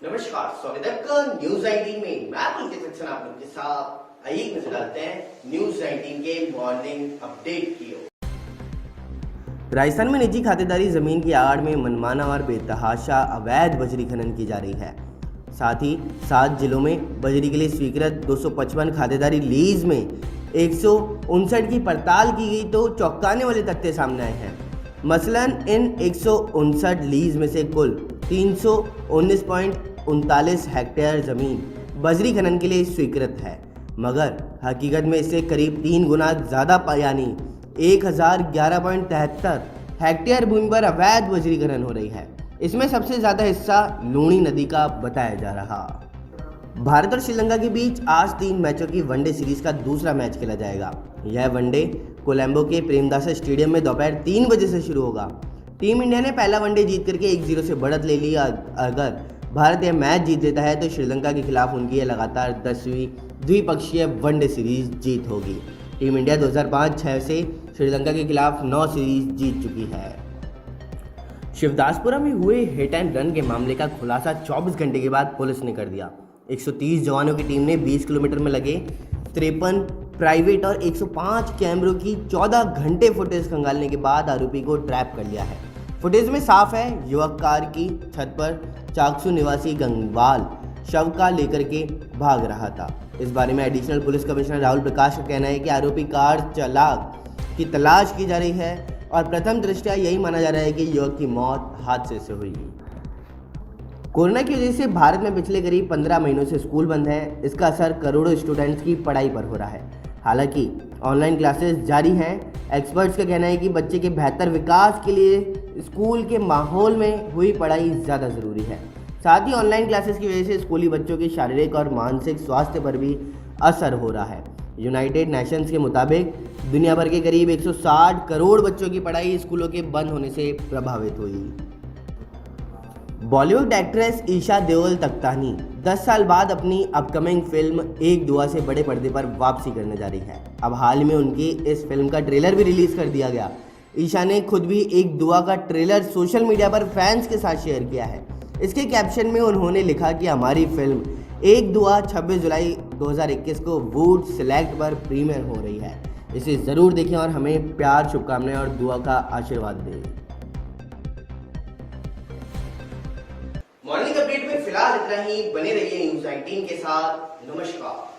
नमस्कार, स्वागत है आपका न्यूज 19 में। मैं पुलकित सेक्शन आप लोग के साथ आइए नजर डालते हैं न्यूज 19 के मॉर्निंग अपडेट की ओर। राजस्थान में निजी खातेदारी जमीन की आड़ में मनमाना और बेतहाशा अवैध बजरी खनन की जा रही है। साथ ही 7 जिलों में बजरी के लिए स्वीकृत 255 खातेदारी लीज में 159 की पड़ताल की गई तो चौंकाने वाले तथ्य सामने आए हैं। मसलन इन 159 लीज में से कुल 319.39 हेक्टेयर ज़मीन बजरी खनन के लिए स्वीकृत है, मगर हकीकत में इससे करीब 3 गुना ज़्यादा यानी 1011.73 हेक्टेयर भूमि पर अवैध बजरी खनन हो रही है। इसमें सबसे ज़्यादा हिस्सा लूणी नदी का बताया जा रहा। भारत और श्रीलंका के बीच आज 3 मैचों की वनडे सीरीज का दूसरा मैच खेला जाएगा। यह वनडे कोलंबो के प्रेमदासा स्टेडियम में दोपहर 3 बजे से शुरू होगा। टीम इंडिया ने पहला वनडे जीत करके 1-0 से बढ़त ले ली। अगर भारत यह मैच जीत लेता है तो श्रीलंका के खिलाफ उनकी यह लगातार 10वीं द्विपक्षीय वनडे सीरीज जीत होगी। टीम इंडिया 2005-06 से श्रीलंका के खिलाफ 9 सीरीज जीत चुकी है। शिवदासपुरा में हुए हिट एंड रन के मामले का खुलासा 24 घंटे के बाद पुलिस ने कर दिया। 130 जवानों की टीम ने 20 किलोमीटर में लगे 53 प्राइवेट और 105 कैमरों की 14 घंटे फुटेज खंगालने के बाद आरोपी को ट्रैप कर लिया है। फुटेज में साफ है, युवक कार की छत पर चाकसू निवासी गंगवाल शव का लेकर के भाग रहा था। इस बारे में additional police commissioner Rahul Prakash का कहना है कि आरोपी कार चालक की तलाश की जा रही है और प्रथम दृष्टया यही माना जा रहा है कि युवक की मौत हादसे से हुई। कोरोना की वजह से भारत में पिछले करीब 15 महीनों से स्कूल बंद है। इसका असर करोड़ों स्टूडेंट्स की पढ़ाई पर हो रहा है। हालांकि ऑनलाइन क्लासेस जारी हैं। एक्सपर्ट्स का कहना है कि बच्चे के बेहतर विकास के लिए स्कूल के माहौल में हुई पढ़ाई ज़्यादा ज़रूरी है। साथ ही ऑनलाइन क्लासेस की वजह से स्कूली बच्चों के शारीरिक और मानसिक स्वास्थ्य पर भी असर हो रहा है। यूनाइटेड नेशंस के मुताबिक दुनिया भर के करीब 160 करोड़ बच्चों की पढ़ाई स्कूलों के बंद होने से प्रभावित हुई। बॉलीवुड एक्ट्रेस ईशा देओल तख्तानी 10 साल बाद अपनी अपकमिंग फिल्म एक दुआ से बड़े पर्दे पर वापसी करने जा रही है। अब हाल में उनकी इस फिल्म का ट्रेलर भी रिलीज कर दिया गया। ईशा ने खुद भी एक दुआ का ट्रेलर सोशल मीडिया पर फैंस के साथ शेयर किया है। इसके कैप्शन में उन्होंने लिखा कि हमारी फिल्म एक दुआ 26 जुलाई 2021 को वुड सेलेक्ट पर प्रीमियर हो रही है। इसे ज़रूर देखें और हमें प्यार, शुभकामनाएं और दुआ का आशीर्वाद दें। मॉर्निंग अपडेट में फिलहाल इतना ही। बने रहिए न्यूज 19 के साथ। नमस्कार।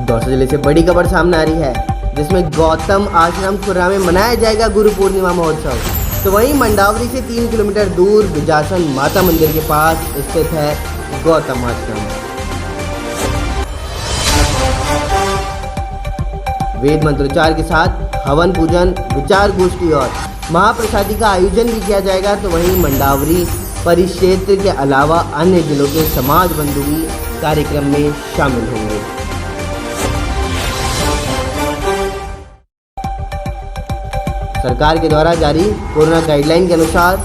दौसा जिले से बड़ी खबर सामने आ रही है, जिसमें गौतम आश्रम खुर्रा में मनाया जाएगा गुरु पूर्णिमा महोत्सव। तो वहीं मंडावरी से 3 किलोमीटर दूर बिजासन माता मंदिर के पास स्थित है गौतम आश्रम। वेद मंत्रोच्चार के साथ हवन पूजन, विचार गोष्ठी और महाप्रसादी का आयोजन भी किया जाएगा। तो वहीं मंडावरी परिक्षेत्र के अलावा अन्य जिलों के समाज बंधु भी कार्यक्रम में शामिल होंगे। सरकार के द्वारा जारी कोरोना गाइडलाइन के अनुसार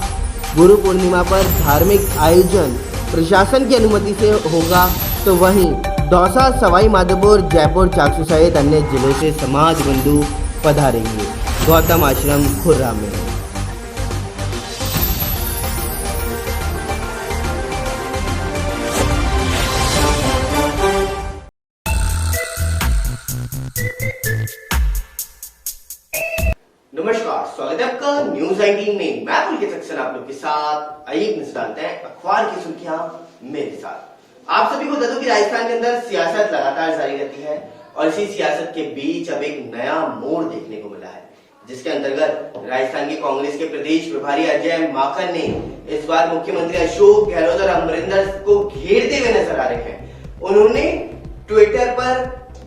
गुरु पूर्णिमा पर धार्मिक आयोजन प्रशासन की अनुमति से होगा। तो वहीं दौसा, सवाई माधोपुर, जयपुर, चाकसू सहित अन्य जिलों से समाज बंधु पधारेंगे गौतम आश्रम खुर्रा में। नमस्कार, स्वागत है आपका न्यूज 19 में। मैं पुलकित सेक्शन आप लोग के साथ आइए नजर डालते हैं अखबार की सुर्खियां मेरे साथ। आप सभी को बता दूं कि राजस्थान के अंदर सियासत लगातार जारी रहती है और इसी सियासत के बीच अब एक नया मोड़ देखने को मिला है, जिसके अंतर्गत राजस्थान के कांग्रेस के प्रदेश प्रभारी अजय माकन ने इस बार मुख्यमंत्री अशोक गहलोत और अमरिंदर को घेरते हुए नजर आ रहे हैं। उन्होंने ट्विटर पर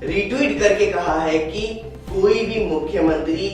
रीट्वीट करके कहा है कि कोई भी मुख्यमंत्री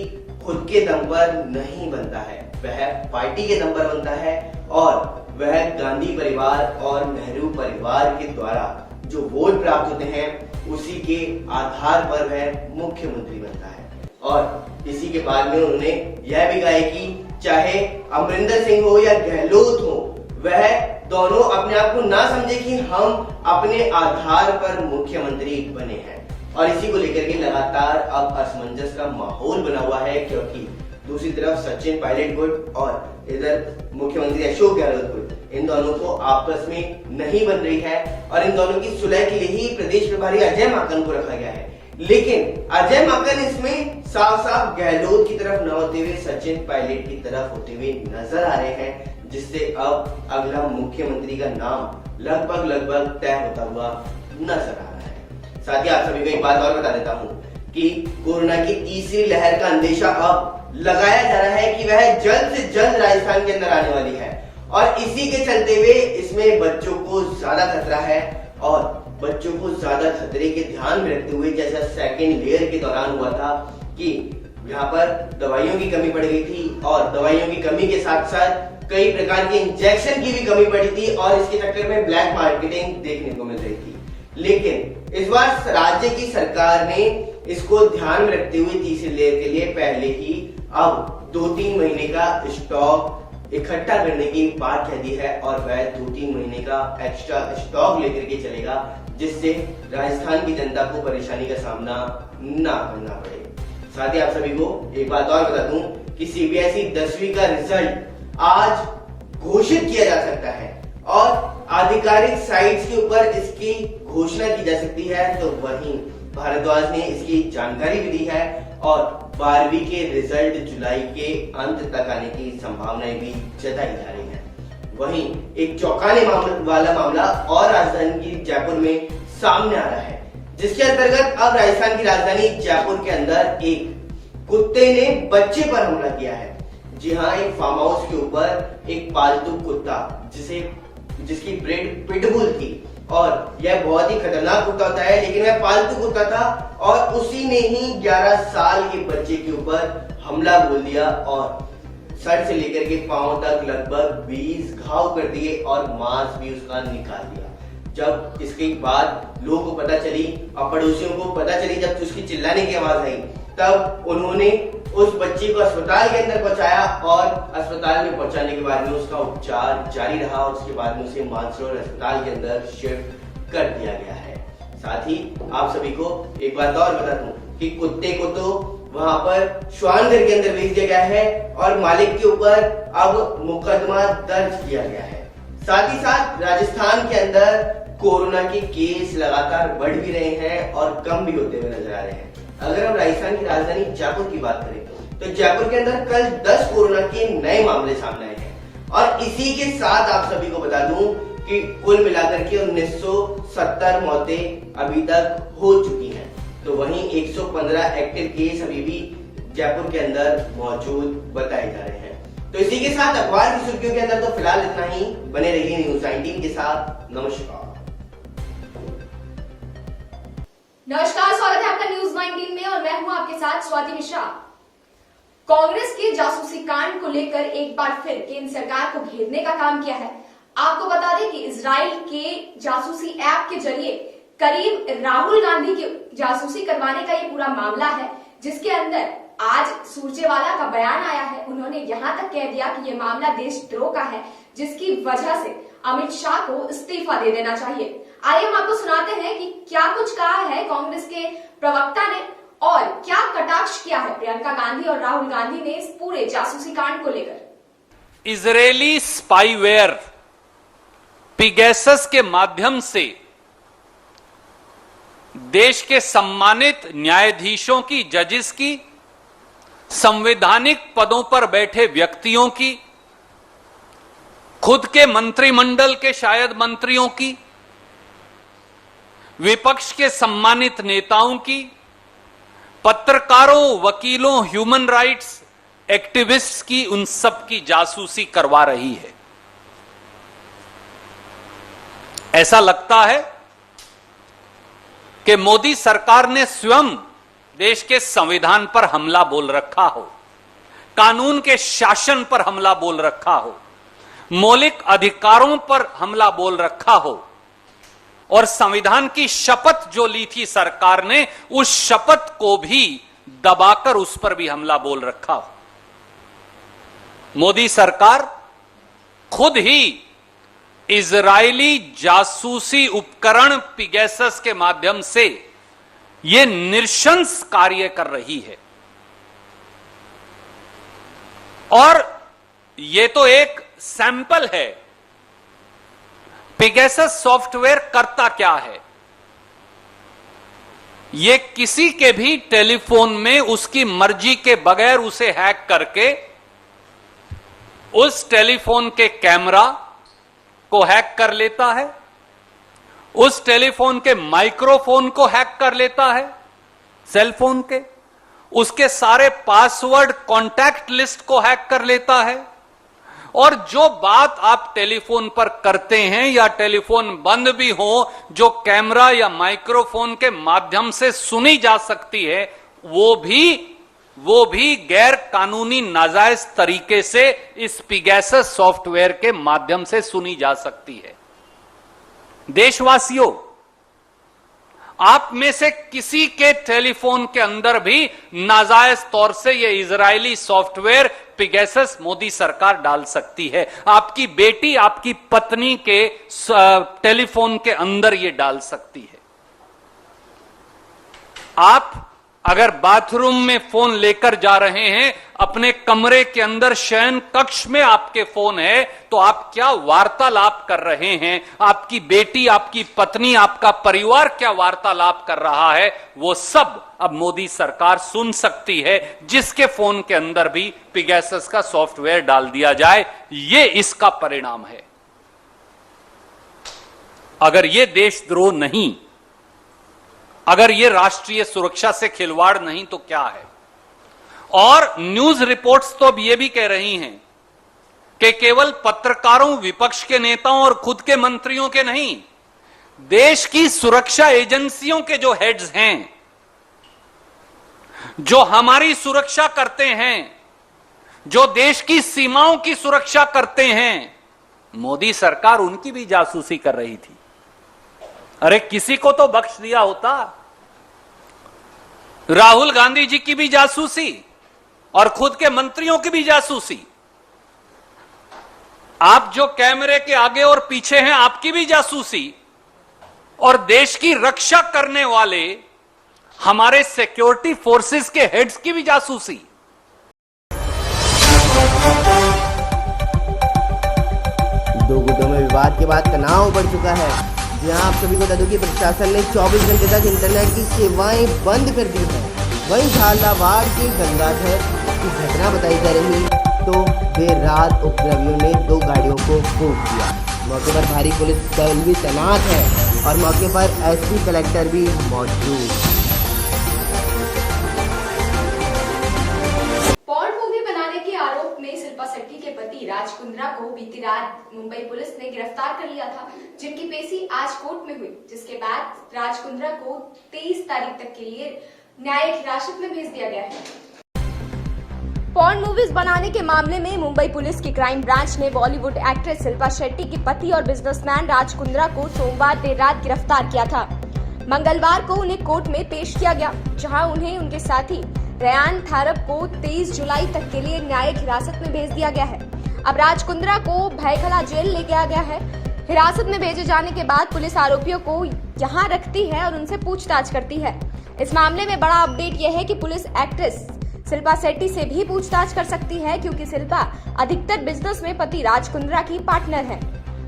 खुद के दम पर नहीं बनता है, वह पार्टी के दम पर बनता है और वह गांधी परिवार और नेहरू परिवार के द्वारा जो वोट प्राप्त होते हैं उसी के आधार पर वह मुख्यमंत्री बनता है। और इसी के बाद में उन्होंने यह भी कहा है कि चाहे अमरिंदर सिंह हो या गहलोत हो, वह दोनों अपने आप को ना समझे कि हम अपने आधार पर मुख्यमंत्री बने हैं। और इसी को लेकर के लगातार अब असमंजस का माहौल बना हुआ है, क्योंकि दूसरी तरफ सचिन पायलट गुट और इधर मुख्यमंत्री अशोक गहलोत गुट, इन दोनों को आपस में नहीं बन रही है और इन दोनों की सुलह के लिए ही प्रदेश प्रभारी अजय माकन को रखा गया है। लेकिन अजय माकन इसमें साफ साफ गहलोत की तरफ न होते हुए सचिन पायलट की तरफ होते हुए नजर आ रहे हैं, जिससे अब अगला मुख्यमंत्री का नाम लगभग तय होता हुआ नजर आ रहा है। साथ ही आप सभी को एक बात और बता देता हूँ कि कोरोना की तीसरी लहर का अंदेशा अब लगाया जा रहा है कि वह जल्द से जल्द राजस्थान के अंदर आने वाली है और इसी के चलते हुए इसमें बच्चों को ज्यादा खतरा है और बच्चों को ज्यादा खतरे के ध्यान में रखते हुए जैसा सेकेंड लेयर के दौरान हुआ था कि यहाँ पर दवाइयों की कमी पड़ गई थी और दवाइयों की कमी के साथ साथ कई प्रकार के इंजेक्शन की भी कमी पड़ी थी और इसके चक्कर में ब्लैक मार्केटिंग देखने को मिल रही थी। लेकिन इस बार राज्य की सरकार ने इसको ध्यान में रखते हुए तीसरी लेयर के लिए पहले ही अब 2-3 महीने का स्टॉक इकट्ठा करने की बात कह दी है और वह 2-3 महीने का एक्स्ट्रा स्टॉक लेकर के चलेगा, जिससे राजस्थान की जनता को परेशानी का सामना ना करना पड़े। साथ ही आप सभी को एक बात और बता दूं कि सीबीएसई 10वीं का रिजल्ट आज घोषित किया जा सकता है और आधिकारिक साइट्स के ऊपर इसकी घोषणा की जा सकती है। तो वहीं भारद्वाज ने इसकी जानकारी भी दी है और 12वीं के रिजल्ट जुलाई के अंत तक आने की संभावनाएं भी जताई जा रही है। वहीं एक चौंकाने वाला मामला और राजधानी की जयपुर में सामने आ रहा है, जिसके अंतर्गत अब राजस्थान की राजधानी जयपुर के अंदर एक कुत्ते ने बच्चे पर हमला किया है। जी हाँ, एक फार्म हाउस के ऊपर एक पालतू कुत्ता जिसकी ब्रीड पिटबुल थी और यह बहुत ही खतरनाक कुत्ता होता है, लेकिन वह पालतू कुत्ता था और उसी ने ही 11 साल के बच्चे के ऊपर हमला बोल दिया और सर से लेकर के पांव तक लगभग 20 घाव कर दिए और मांस भी उसका निकाल दिया। जब इसके बाद लोगों को पता चली और पड़ोसियों को पता चली, जब उसकी चिल्लाने की आवाज आई, तब उन्होंने उस बच्चे को अस्पताल के अंदर पहुंचाया और अस्पताल में पहुंचाने के बाद में उसका उपचार जारी रहा और उसके बाद में उसे मानसरोवर अस्पताल के अंदर शिफ्ट कर दिया गया है। साथ ही आप सभी को एक बात और बता दूं कि कुत्ते को तो वहां पर श्वानघर के अंदर भेज दिया गया है और मालिक के ऊपर अब मुकदमा दर्ज किया गया है। साथ ही साथ राजस्थान के अंदर कोरोना के केस लगातार बढ़ भी रहे हैं और कम भी होते हुए नजर आ रहे हैं। अगर हम राजस्थान की राजधानी जयपुर की बात करें तो जयपुर के अंदर कल 10 कोरोना के नए मामले सामने आए हैं और इसी के साथ आप सभी को बता दूं कि कुल मिलाकर के 1970 मौतें अभी तक हो चुकी हैं। तो वहीं 115 एक्टिव केस अभी भी जयपुर के अंदर मौजूद बताए जा रहे हैं। तो इसी के साथ अखबार की सुर्खियों के अंदर तो फिलहाल इतना ही। बने रहिए न्यूज़ 19 के साथ। नमस्कार। नमस्कार, स्वागत है आपका न्यूज़ 19 में और मैं हूं आपके साथ स्वाति मिश्रा। कांग्रेस के जासूसी कांड को लेकर एक बार फिर केंद्र सरकार को घेरने का काम किया है। आपको बता दें कि इजराइल के जासूसी ऐप के जरिए करीब राहुल गांधी की जासूसी करवाने का ये पूरा मामला है, जिसके अंदर आज सुरजेवाला का बयान आया है। उन्होंने यहां तक कह दिया कि ये मामला देशद्रोह का है, जिसकी वजह से अमित शाह को इस्तीफा दे देना चाहिए। आइए हम आपको सुनाते हैं कि क्या कुछ कहा है कांग्रेस के प्रवक्ता ने और क्या कटाक्ष किया है प्रियंका गांधी और राहुल गांधी ने इस पूरे जासूसी कांड को लेकर। इजरायली स्पाईवेयर पिगैसस के माध्यम से देश के सम्मानित न्यायाधीशों की, जजेस की, संवैधानिक पदों पर बैठे व्यक्तियों की, खुद के मंत्रिमंडल के शायद मंत्रियों की, विपक्ष के सम्मानित नेताओं की, पत्रकारों, वकीलों, ह्यूमन राइट्स एक्टिविस्ट्स की, उन सब की जासूसी करवा रही है। ऐसा लगता है कि मोदी सरकार ने स्वयं देश के संविधान पर हमला बोल रखा हो, कानून के शासन पर हमला बोल रखा हो, मौलिक अधिकारों पर हमला बोल रखा हो और संविधान की शपथ जो ली थी सरकार ने, उस शपथ को भी दबाकर उस पर भी हमला बोल रखा हो। मोदी सरकार खुद ही इजरायली जासूसी उपकरण पिगैसस के माध्यम से यह नृशंस कार्य कर रही है। और ये तो एक सैंपल है। पिगेसस सॉफ्टवेयर करता क्या है? ये किसी के भी टेलीफोन में उसकी मर्जी के बगैर उसे हैक करके उस टेलीफोन के कैमरा को हैक कर लेता है, उस टेलीफोन के माइक्रोफोन को हैक कर लेता है, सेलफोन के, उसके सारे पासवर्ड, कॉन्टैक्ट लिस्ट को हैक कर लेता है, और जो बात आप टेलीफोन पर करते हैं या टेलीफोन बंद भी हो, जो कैमरा या माइक्रोफोन के माध्यम से सुनी जा सकती है, वो भी गैर कानूनी नाजायज तरीके से इस पिगेसस सॉफ्टवेयर के माध्यम से सुनी जा सकती है। देशवासियों, आप में से किसी के टेलीफोन के अंदर भी नाजायज तौर से यह इजरायली सॉफ्टवेयर पिगेसस मोदी सरकार डाल सकती है। आपकी बेटी, आपकी पत्नी के टेलीफोन के अंदर यह डाल सकती है। आप अगर बाथरूम में फोन लेकर जा रहे हैं, अपने कमरे के अंदर शयन कक्ष में आपके फोन है, तो आप क्या वार्तालाप कर रहे हैं, आपकी बेटी, आपकी पत्नी, आपका परिवार क्या वार्तालाप कर रहा है, वो सब अब मोदी सरकार सुन सकती है, जिसके फोन के अंदर भी पिगेसस का सॉफ्टवेयर डाल दिया जाए। ये इसका परिणाम है। अगर ये देशद्रोह नहीं, अगर ये राष्ट्रीय सुरक्षा से खिलवाड़ नहीं, तो क्या है? और न्यूज रिपोर्ट्स तो अब ये भी कह रही हैं कि केवल पत्रकारों, विपक्ष के नेताओं और खुद के मंत्रियों के नहीं, देश की सुरक्षा एजेंसियों के जो हेड्स हैं, जो हमारी सुरक्षा करते हैं, जो देश की सीमाओं की सुरक्षा करते हैं, मोदी सरकार उनकी भी जासूसी कर रही थी। अरे किसी को तो बख्श दिया होता। राहुल गांधी जी की भी जासूसी और खुद के मंत्रियों की भी जासूसी। आप जो कैमरे के आगे और पीछे हैं, आपकी भी जासूसी, और देश की रक्षा करने वाले हमारे सिक्योरिटी फोर्सेस के हेड्स की भी जासूसी। दो गुटों में विवाद के बाद तनाव बढ़ चुका है। जहां आप सभी को बता दूं कि प्रशासन ने 24 घंटे तक इंटरनेट की सेवाएं बंद कर दी है। वहीं झालावाड़ के गंगाधर की घटना बताई जा रही, तो देर रात उपद्रवियों ने 2 गाड़ियों को फूंक दिया। मौके पर भारी पुलिस दल भी तैनात है और मौके पर एसपी कलेक्टर भी मौजूद। पॉर्न मूवी बनाने के आरोप में शिल्पा शेट्टी के पति राज कुंद्रा को बीती रात मुंबई पुलिस ने गिरफ्तार कर लिया था, जिनकी पेशी आज कोर्ट में हुई, जिसके बाद राज कुंद्रा को 23 तारीख तक के लिए न्यायिक हिरासत में भेज दिया गया है। पॉर्न मूवीज बनाने के मामले में मुंबई पुलिस की क्राइम ब्रांच ने बॉलीवुड एक्ट्रेस शिल्पा शेट्टी के पति और बिजनेसमैन राज कुंद्रा को सोमवार देर रात गिरफ्तार किया था। मंगलवार को उन्हें कोर्ट में पेश किया गया, जहां उन्हें उनके साथी रेयान थारप को 23 जुलाई तक के लिए न्यायिक हिरासत में भेज दिया गया है। अब राज कुंद्रा को भयखला जेल ले गया गया है। हिरासत में भेजे जाने के बाद पुलिस आरोपियों को यहां रखती है और उनसे पूछताछ करती है। इस मामले में बड़ा अपडेट यह है कि पुलिस एक्ट्रेस शिल्पा शेट्टी से भी पूछताछ कर सकती है, क्योंकि शिल्पा अधिकतर बिजनेस में पति राज कुंद्रा की पार्टनर है।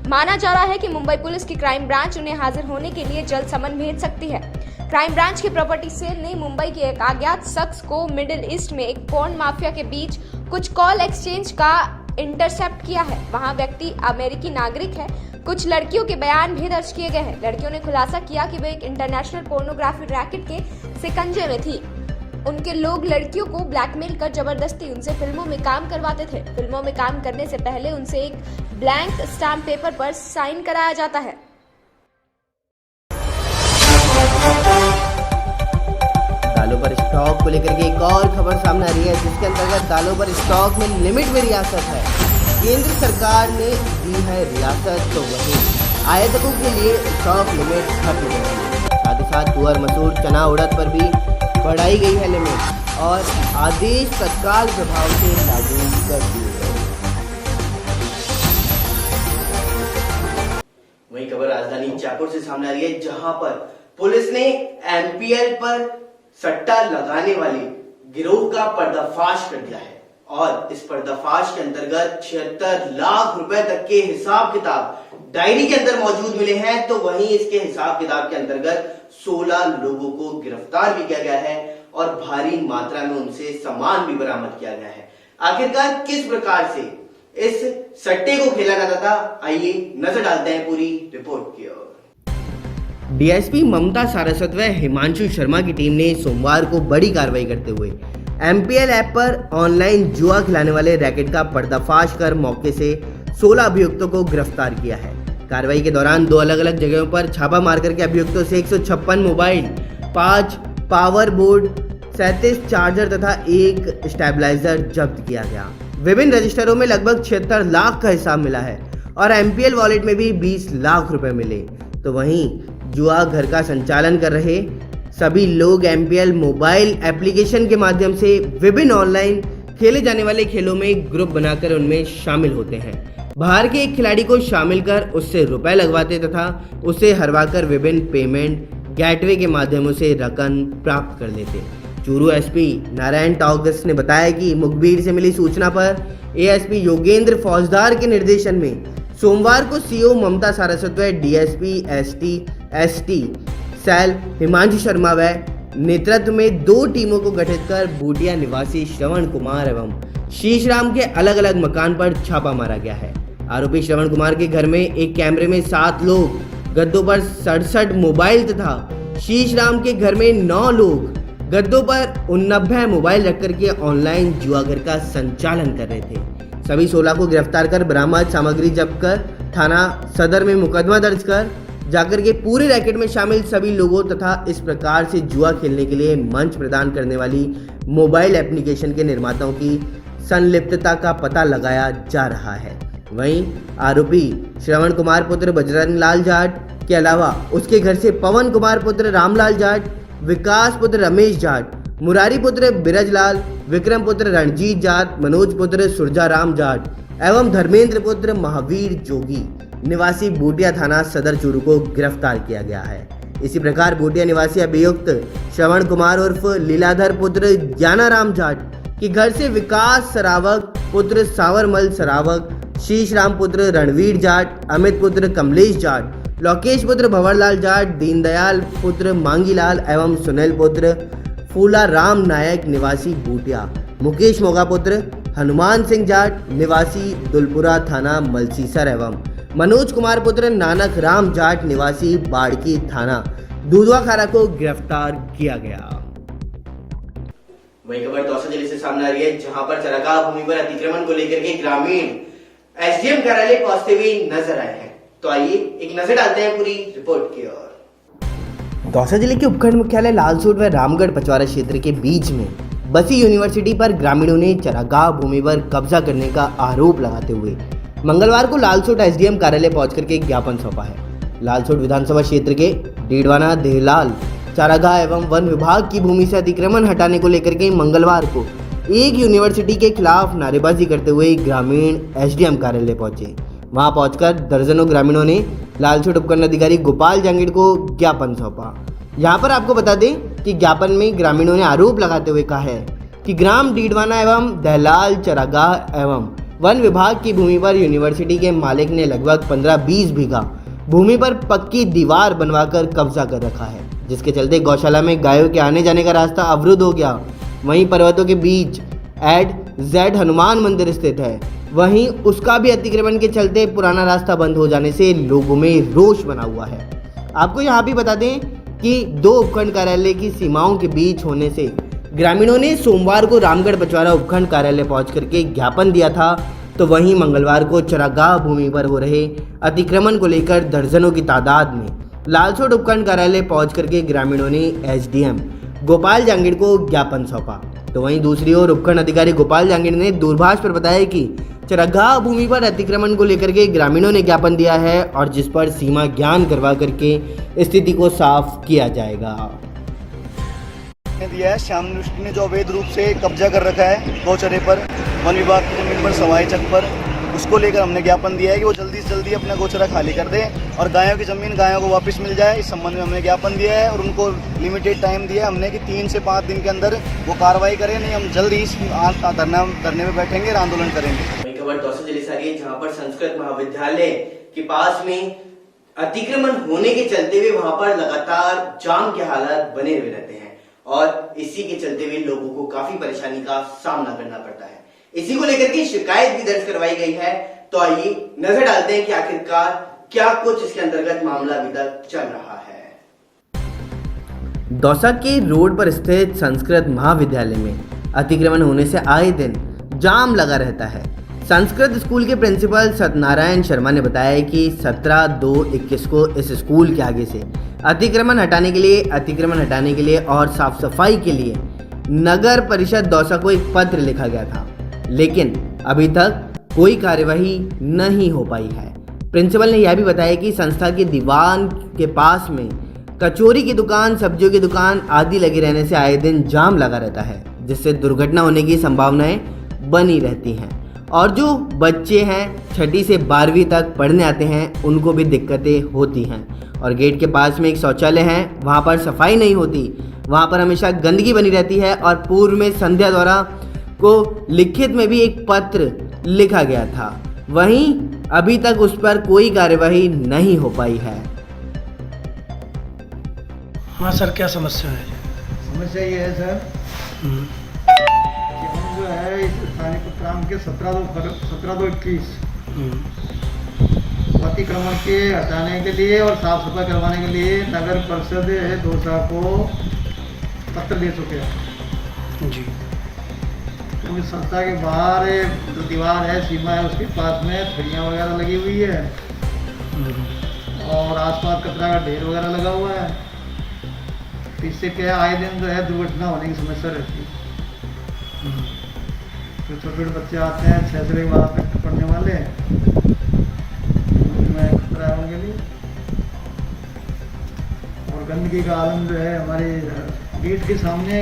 माना जा रहा है कि मुंबई पुलिस की क्राइम ब्रांच उन्हें हाजिर होने के लिए जल्द समन भेज सकती है। क्राइम ब्रांच की प्रॉपर्टी सेल ने मुंबई के एक अज्ञात शख्स को मिडिल ईस्ट में एक पॉर्न माफिया के बीच कुछ कॉल एक्सचेंज का इंटरसेप्ट किया है। वहां व्यक्ति अमेरिकी नागरिक है। कुछ लड़कियों के बयान भी दर्ज किए गए हैं। लड़कियों ने खुलासा किया कि वे एक इंटरनेशनल पोर्नोग्राफी रैकेट के शिकंजे में थी। उनके लोग लड़कियों को ब्लैकमेल कर जबरदस्ती उनसे फिल्मों में काम करवाते थे। फिल्मों में काम करने से पहले उनसे एक ब्लैंक स्टैम्प पेपर पर साइन कराया जाता है। दालों पर स्टॉक को लेकर के एक और खबर सामने आ रही है, जिसके अंतर्गत दालों पर स्टॉक में लिमिट में रियासत है। केंद्र सरकार ने दी है रियासत, तो वहीं आयातकों के लिए स्टॉक लिमिट खत्म हो गई। साथ ही साथ तुअर, मसूर, चना, उड़द पर भी बढ़ाई गई है लिमिट और आदेश तत्काल प्रभाव से लागू कर दिए गए। वही खबर राजधानी जयपुर से सामने आ रही है, जहां पर पुलिस ने एमपीएल पर सट्टा लगाने वाले गिरोह का पर्दाफाश कर दिया है। और इस पर्दाफाश के अंतर्गत 76 लाख रुपए तक के हिसाब किताब डायरी के अंदर मौजूद मिले हैं। तो वहीं इसके हिसाब किताब के अंतर्गत 16 लोगों को गिरफ्तार भी किया गया है और भारी मात्रा में उनसे सामान भी बरामद किया गया है। आखिरकार किस प्रकार से इस सट्टे को खेला जाता था, आइए नजर डालते हैं पूरी रिपोर्ट की ओर। डीएसपी ममता सारस्वत व हिमांशु शर्मा की टीम ने सोमवार को बड़ी कार्रवाई करते हुए एमपीएल ऐप पर ऑनलाइन जुआ खिलाने वाले रैकेट का पर्दाफाश कर मौके से 16 अभियुक्तों को गिरफ्तार किया है। कार्रवाई के दौरान 2 अलग अलग जगहों पर छापा मार करके अभियुक्तों से 156 मोबाइल, 5 पावर बोर्ड, 37 चार्जर तथा 1 स्टेबलाइजर जब्त किया गया। विभिन्न रजिस्टरों में लगभग 76 लाख का हिसाब मिला है और एमपीएल वॉलेट में भी 20 लाख रुपए मिले। तो वहीं जुआ घर का संचालन कर रहे सभी लोग एमपीएल मोबाइल एप्लीकेशन के माध्यम से विभिन्न ऑनलाइन खेले जाने वाले खेलों में ग्रुप बनाकर उनमें शामिल होते हैं। बाहर के एक खिलाड़ी को शामिल कर उससे रुपए लगवाते तथा उसे हरवाकर विभिन्न पेमेंट गेटवे के माध्यमों से रकम प्राप्त कर लेते। चूरू एसपी नारायण टॉगस ने बताया कि मुखबिर से मिली सूचना पर एएसपी योगेंद्र फौजदार के निर्देशन में सोमवार को सीओ ममता सारस्वत व DSP ST cell Himanshu Sharma व नेतृत्व में 2 टीमों को गठित कर बूटिया निवासी श्रवण कुमार एवं शीशराम के अलग अलग मकान पर छापा मारा गया है। आरोपी श्रवण कुमार के घर में एक कैमरे में 7 लोग, गद्दों पर 67 मोबाइल तथा शीशराम के घर में 9 लोग गद्दों पर 89 मोबाइल रखकर के ऑनलाइन जुआघर का संचालन कर रहे थे। सभी 16 को गिरफ्तार कर बरामद सामग्री जब्त कर थाना सदर में मुकदमा दर्ज कर जाकर के पूरे रैकेट में शामिल सभी लोगों तथा इस प्रकार से जुआ खेलने के लिए मंच प्रदान करने वाली मोबाइल एप्लीकेशन के निर्माताओं की संलिप्तता का पता लगाया जा रहा है। वहीं आरोपी श्रवण कुमार पुत्र बजरंग लाल जाट के अलावा उसके घर से पवन कुमार पुत्र रामलाल जाट, विकास पुत्र रमेश जाट, मुरारी पुत्र बिरजलाल, विक्रम पुत्र रणजीत जाट, मनोज पुत्र सुरजाराम जाट एवं धर्मेंद्र पुत्र महावीर जोगी निवासी बूटिया थाना सदर चूरू को गिरफ्तार किया गया है। इसी प्रकार बूटिया निवासी अभियुक्त श्रवण कुमार उर्फ लीलाधर पुत्र ज्ञानाराम जाट के घर से विकास सरावक पुत्र सावरमल सरावक, शीशराम पुत्र रणवीर जाट, अमित पुत्र कमलेश जाट, लोकेश पुत्र भंवरलाल जाट, दीनदयाल पुत्र मांगीलाल एवं सुनील पुत्र फूला राम नायक निवासी बूटिया, मुकेश मोगा पुत्र हनुमान सिंह जाट निवासी दुलपुरा थाना मलसीसर एवं मनोज कुमार पुत्र नानक राम जाट निवासी बाड़की थाना दूधवाखारा को गिरफ्तार किया गया। वही खबर दौसा जिले से सामने आ रही है, जहां पर चरागाह भूमि पर अतिक्रमण को लेकर के ग्रामीण एसडीएम कार्यालय पहुंचते हुए नजर आए हैं। तो आइए एक नजर डालते हैं पूरी रिपोर्ट की ओर। दौसा जिले के उपखंड मुख्यालय लालसोट व रामगढ़ पचवारा क्षेत्र के बीच में बसी यूनिवर्सिटी पर ग्रामीणों ने चरागाह भूमि पर कब्जा करने का आरोप लगाते हुए मंगलवार को लालसोट एसडीएम कार्यालय पहुंचकर के ज्ञापन सौंपा है। लालसोट विधानसभा क्षेत्र के डीडवाना, देहलाल, चारागाह एवं वन विभाग की भूमि से अतिक्रमण हटाने को लेकर के मंगलवार को एक यूनिवर्सिटी के खिलाफ नारेबाजी करते हुए ग्रामीण एसडीएम कार्यालय पहुंचे। वहां पहुंचकर दर्जनों ग्रामीणों ने लालसोट उपखंड अधिकारी गोपाल जांगिड़ को ज्ञापन सौंपा। यहाँ पर आपको बता दें कि ज्ञापन में ग्रामीणों ने आरोप लगाते हुए कहा है कि ग्राम डीडवाना एवं दहलाल, चरागाह एवं वन विभाग की भूमि पर यूनिवर्सिटी के मालिक ने लगभग 15-20 बीघा भूमि पर पक्की दीवार बनवाकर कब्जा कर रखा है, जिसके चलते गौशाला में गायों के आने जाने का रास्ता अवरुद्ध हो गया। वहीं पर्वतों के बीच Z हनुमान मंदिर स्थित है, वहीं उसका भी अतिक्रमण के चलते पुराना रास्ता बंद हो जाने से लोगों में रोष बना हुआ है। आपको यहाँ भी बता दें कि 2 उपखंड कार्यालय की सीमाओं के बीच होने से ग्रामीणों ने सोमवार को रामगढ़ पचवारा उपखंड कार्यालय पहुंच करके ज्ञापन दिया था। तो वहीं मंगलवार को चरागाह भूमि पर हो रहे अतिक्रमण को लेकर दर्जनों की तादाद में लालसोट उपखंड कार्यालय पहुंच करके ग्रामीणों ने एसडीएम गोपाल जांगिड़ को ज्ञापन सौंपा। तो वहीं दूसरी ओर उपखंड अधिकारी गोपाल जांगिड़ ने दूरभाष पर बताया कि चरागाह भूमि पर अतिक्रमण को लेकर के ग्रामीणों ने ज्ञापन दिया है और जिस पर सीमा ज्ञान करवा करके स्थिति को साफ किया जाएगा। दिया है श्याम दृष्टि ने जो अवैध रूप से कब्जा कर रखा है गौचरे पर, वन विभाग की जमीन पर, सवाई चक पर, उसको लेकर हमने ज्ञापन दिया है कि वो जल्दी से जल्दी अपना गोचरा खाली कर दें और गायों की ज़मीन गायों को वापस मिल जाए। इस संबंध में हमने ज्ञापन दिया है और उनको लिमिटेड टाइम दिया हमने कि 3 से 5 दिन के अंदर वो कार्रवाई करें, नहीं हम जल्द ही इस धरने में बैठेंगे और आंदोलन करेंगे। वही खबर दौसा जिले से आ रही है, जहां पर संस्कृत महाविद्यालय के पास में अतिक्रमण होने के चलते हुए वहां पर लगातार जाम के हालात बने हुए रहते हैं और इसी के चलते हुए लोगों को काफी परेशानी का सामना करना पड़ता है। इसी को लेकर के शिकायत भी दर्ज करवाई गई है। तो आइए नजर डालते हैं कि आखिरकार क्या कुछ इसके अंतर्गत मामला अभी तक चल रहा है। दौसा के रोड पर स्थित संस्कृत महाविद्यालय में अतिक्रमण होने से आए दिन जाम लगा रहता है। संस्कृत स्कूल के प्रिंसिपल सत्यनारायण शर्मा ने बताया कि 17/2/21 को इस स्कूल के आगे से अतिक्रमण हटाने के लिए और साफ सफाई के लिए नगर परिषद दौसा को एक पत्र लिखा गया था, लेकिन अभी तक कोई कार्यवाही नहीं हो पाई है। प्रिंसिपल ने यह भी बताया कि संस्था के दीवान के पास में कचौरी की दुकान, सब्जियों की दुकान आदि लगे रहने से आए दिन जाम लगा रहता है, जिससे दुर्घटना होने की संभावनाएं बनी रहती हैं और जो बच्चे हैं 6ठी से 12वीं तक पढ़ने आते हैं उनको भी दिक्कतें होती हैं। और गेट के पास में एक शौचालय है, वहाँ पर सफाई नहीं होती, वहाँ पर हमेशा गंदगी बनी रहती है और पूर्व में संध्या द्वारा को लिखित में भी एक पत्र लिखा गया था, वहीं अभी तक उस पर कोई कार्यवाही नहीं हो पाई है। हाँ सर, क्या समस्या है? समस्या ये है सर कि हम जो है इस स्थानीय पत्राम के 17/2/21 अतिक्रमण के हटाने के लिए और साफ सफाई करवाने के लिए नगर परिषद दौसा को पत्र दे चुके हैं जी। क्योंकि संस्था के बाहर जो दीवार है, सीमा है, उसके पास में थड़ियाँ वगैरह लगी हुई है और आसपास कचरा का ढेर वगैरह लगा हुआ है। तो इससे क्या आए दिन जो है दुर्घटना होने की समस्या रहती है। तो छोटे छोटे बच्चे आते हैं 6 से 12 तक पढ़ने वाले, उनमें खतरा है उनके लिए। और गंदगी का आलम जो है हमारे गेट के सामने,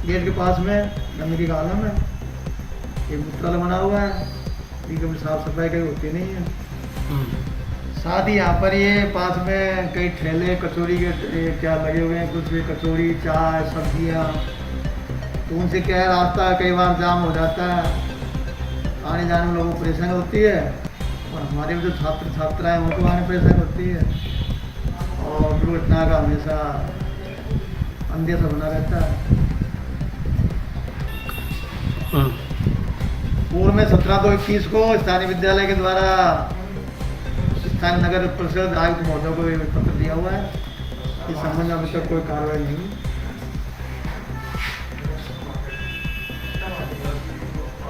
गेट के पास में गंदगी का आलम है। एक मूत्रालय बना हुआ है, कभी साफ सफाई कहीं होती नहीं है। साथ ही यहाँ पर ये पास में कई ठेले कचौरी के क्या लगे हुए हैं, कुछ भी कचौरी, चाय, सब्जियाँ, तो उनसे क्या है रास्ता कई बार जाम हो जाता है, आने जाने में लोगों को परेशानी होती है और हमारे जो छात्र छात्राएँ उनको आने परेशानी होती है और दुर्घटना का हमेशा अंदेशा बना रहता है। पूर्व में 17/2/21 को स्थानीय विद्यालय के द्वारा स्थानीय नगर परिषद आयुक्त महोदय को एक पत्र दिया हुआ है। इस संबंध में अभी तक कोई कार्रवाई नहीं हुई।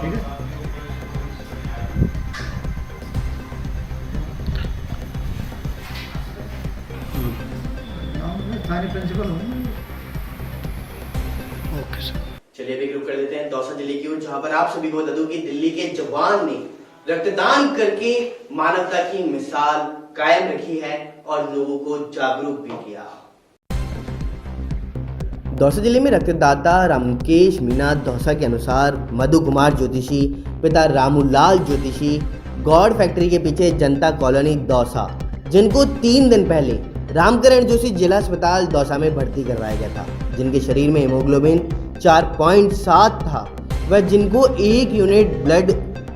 ठीक है, स्थानीय प्रिंसिपल हूँ। Okay sir. चलिए अभी रुक कर लेते हैं दौसा जिले की ओर, जहां पर आप सभी को बता दूं कि दिल्ली के जवान ने रक्तदान करके मानवता की मिसाल कायम रखी है और लोगों को जागरूक भी किया। दौसा जिले में रक्तदाता रामकेश मीना दौसा के अनुसार मधु कुमार ज्योतिषी, पिता रामूलाल ज्योतिषी, गॉड फैक्ट्री के पीछे जनता कॉलोनी दौसा, जिनको 3 दिन पहले रामकरण जोशी जिला अस्पताल दौसा में भर्ती करवाया गया था, जिनके शरीर में हीमोग्लोबिन 4.7 था, वह जिनको 1 यूनिट ब्लड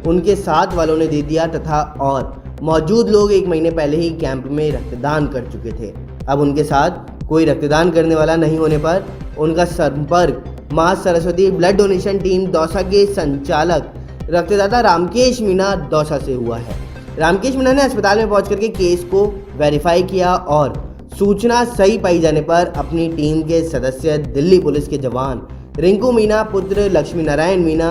उनके साथ वालों ने दे दिया तथा और मौजूद लोग 1 महीने पहले ही कैंप में रक्तदान कर चुके थे। अब उनके साथ कोई रक्तदान करने वाला नहीं होने पर उनका संपर्क मां Saraswati blood donation team Dausa के संचालक रक्तदाता रामकेश मीना दौसा से हुआ है। रामकेश मीना ने अस्पताल में पहुंच करके केस को वेरीफाई किया और सूचना सही पाई जाने पर अपनी टीम के सदस्य दिल्ली पुलिस के जवान रिंकू मीना पुत्र लक्ष्मी नारायण मीना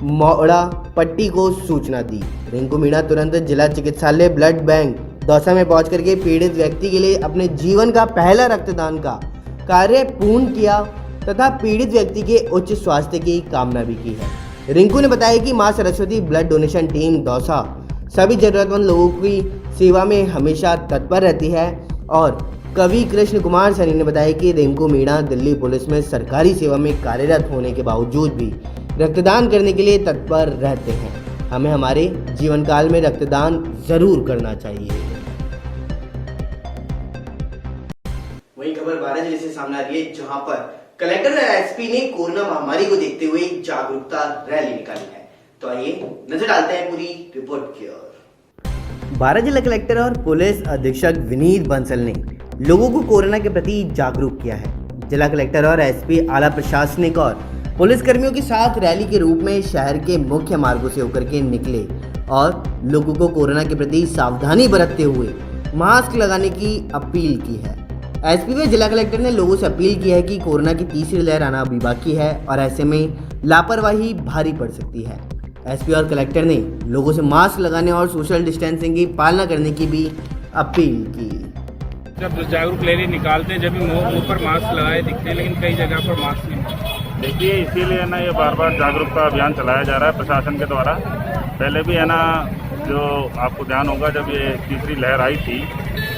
मोड़ा पट्टी को सूचना दी। रिंकू मीना तुरंत जिला चिकित्सालय ब्लड बैंक दौसा में पहुंच करके पीड़ित व्यक्ति के लिए अपने जीवन का पहला रक्तदान का कार्य पूर्ण किया तथा पीड़ित व्यक्ति के उच्च स्वास्थ्य की कामना भी की है। रिंकू ने बताया कि मां Saraswati blood donation team Dausa सभी जरूरतमंद लोगों की सेवा में हमेशा तत्पर रहती है और कवि कृष्ण कुमार सैनी ने बताया कि रिंकू मीणा दिल्ली पुलिस में सरकारी सेवा में कार्यरत होने के बावजूद भी रक्तदान करने के लिए तत्पर रहते हैं। हमें हमारे जीवन काल में रक्तदान जरूर करना चाहिए। वही खबर 12 जिले से सामने आ रही है, जहां पर कलेक्टर और एसपी ने कोरोना महामारी को देखते हुए जागरूकता रैली निकाली है। तो आइए नजर डालते हैं पूरी रिपोर्ट की ओर। 12 जिला कलेक्टर और पुलिस अधीक्षक विनीत बंसल ने लोगों को कोरोना के प्रति जागरूक किया है। जिला कलेक्टर और एसपी आला प्रशासनिक और पुलिस कर्मियों के साथ रैली के रूप में शहर के मुख्य मार्गों से होकर के निकले और लोगों को कोरोना के प्रति सावधानी बरतते हुए मास्क लगाने की अपील की है। एसपी व जिला कलेक्टर ने लोगों से अपील की है कि कोरोना की तीसरी लहर आना अभी बाकी है और ऐसे में लापरवाही भारी पड़ सकती है। एसपी और कलेक्टर ने लोगों से मास्क लगाने और सोशल डिस्टेंसिंग की पालना करने की भी अपील की। जब जागरूक रैली निकालते हैं, जब भी मुंह पर मास्क लगाए दिखते हैं, लेकिन कई जगह पर मास्क नहीं। देखिए, इसीलिए ना ये बार बार जागरूकता अभियान चलाया जा रहा है प्रशासन के द्वारा। पहले भी है ना, जो आपको ध्यान होगा, जब ये तीसरी लहर आई थी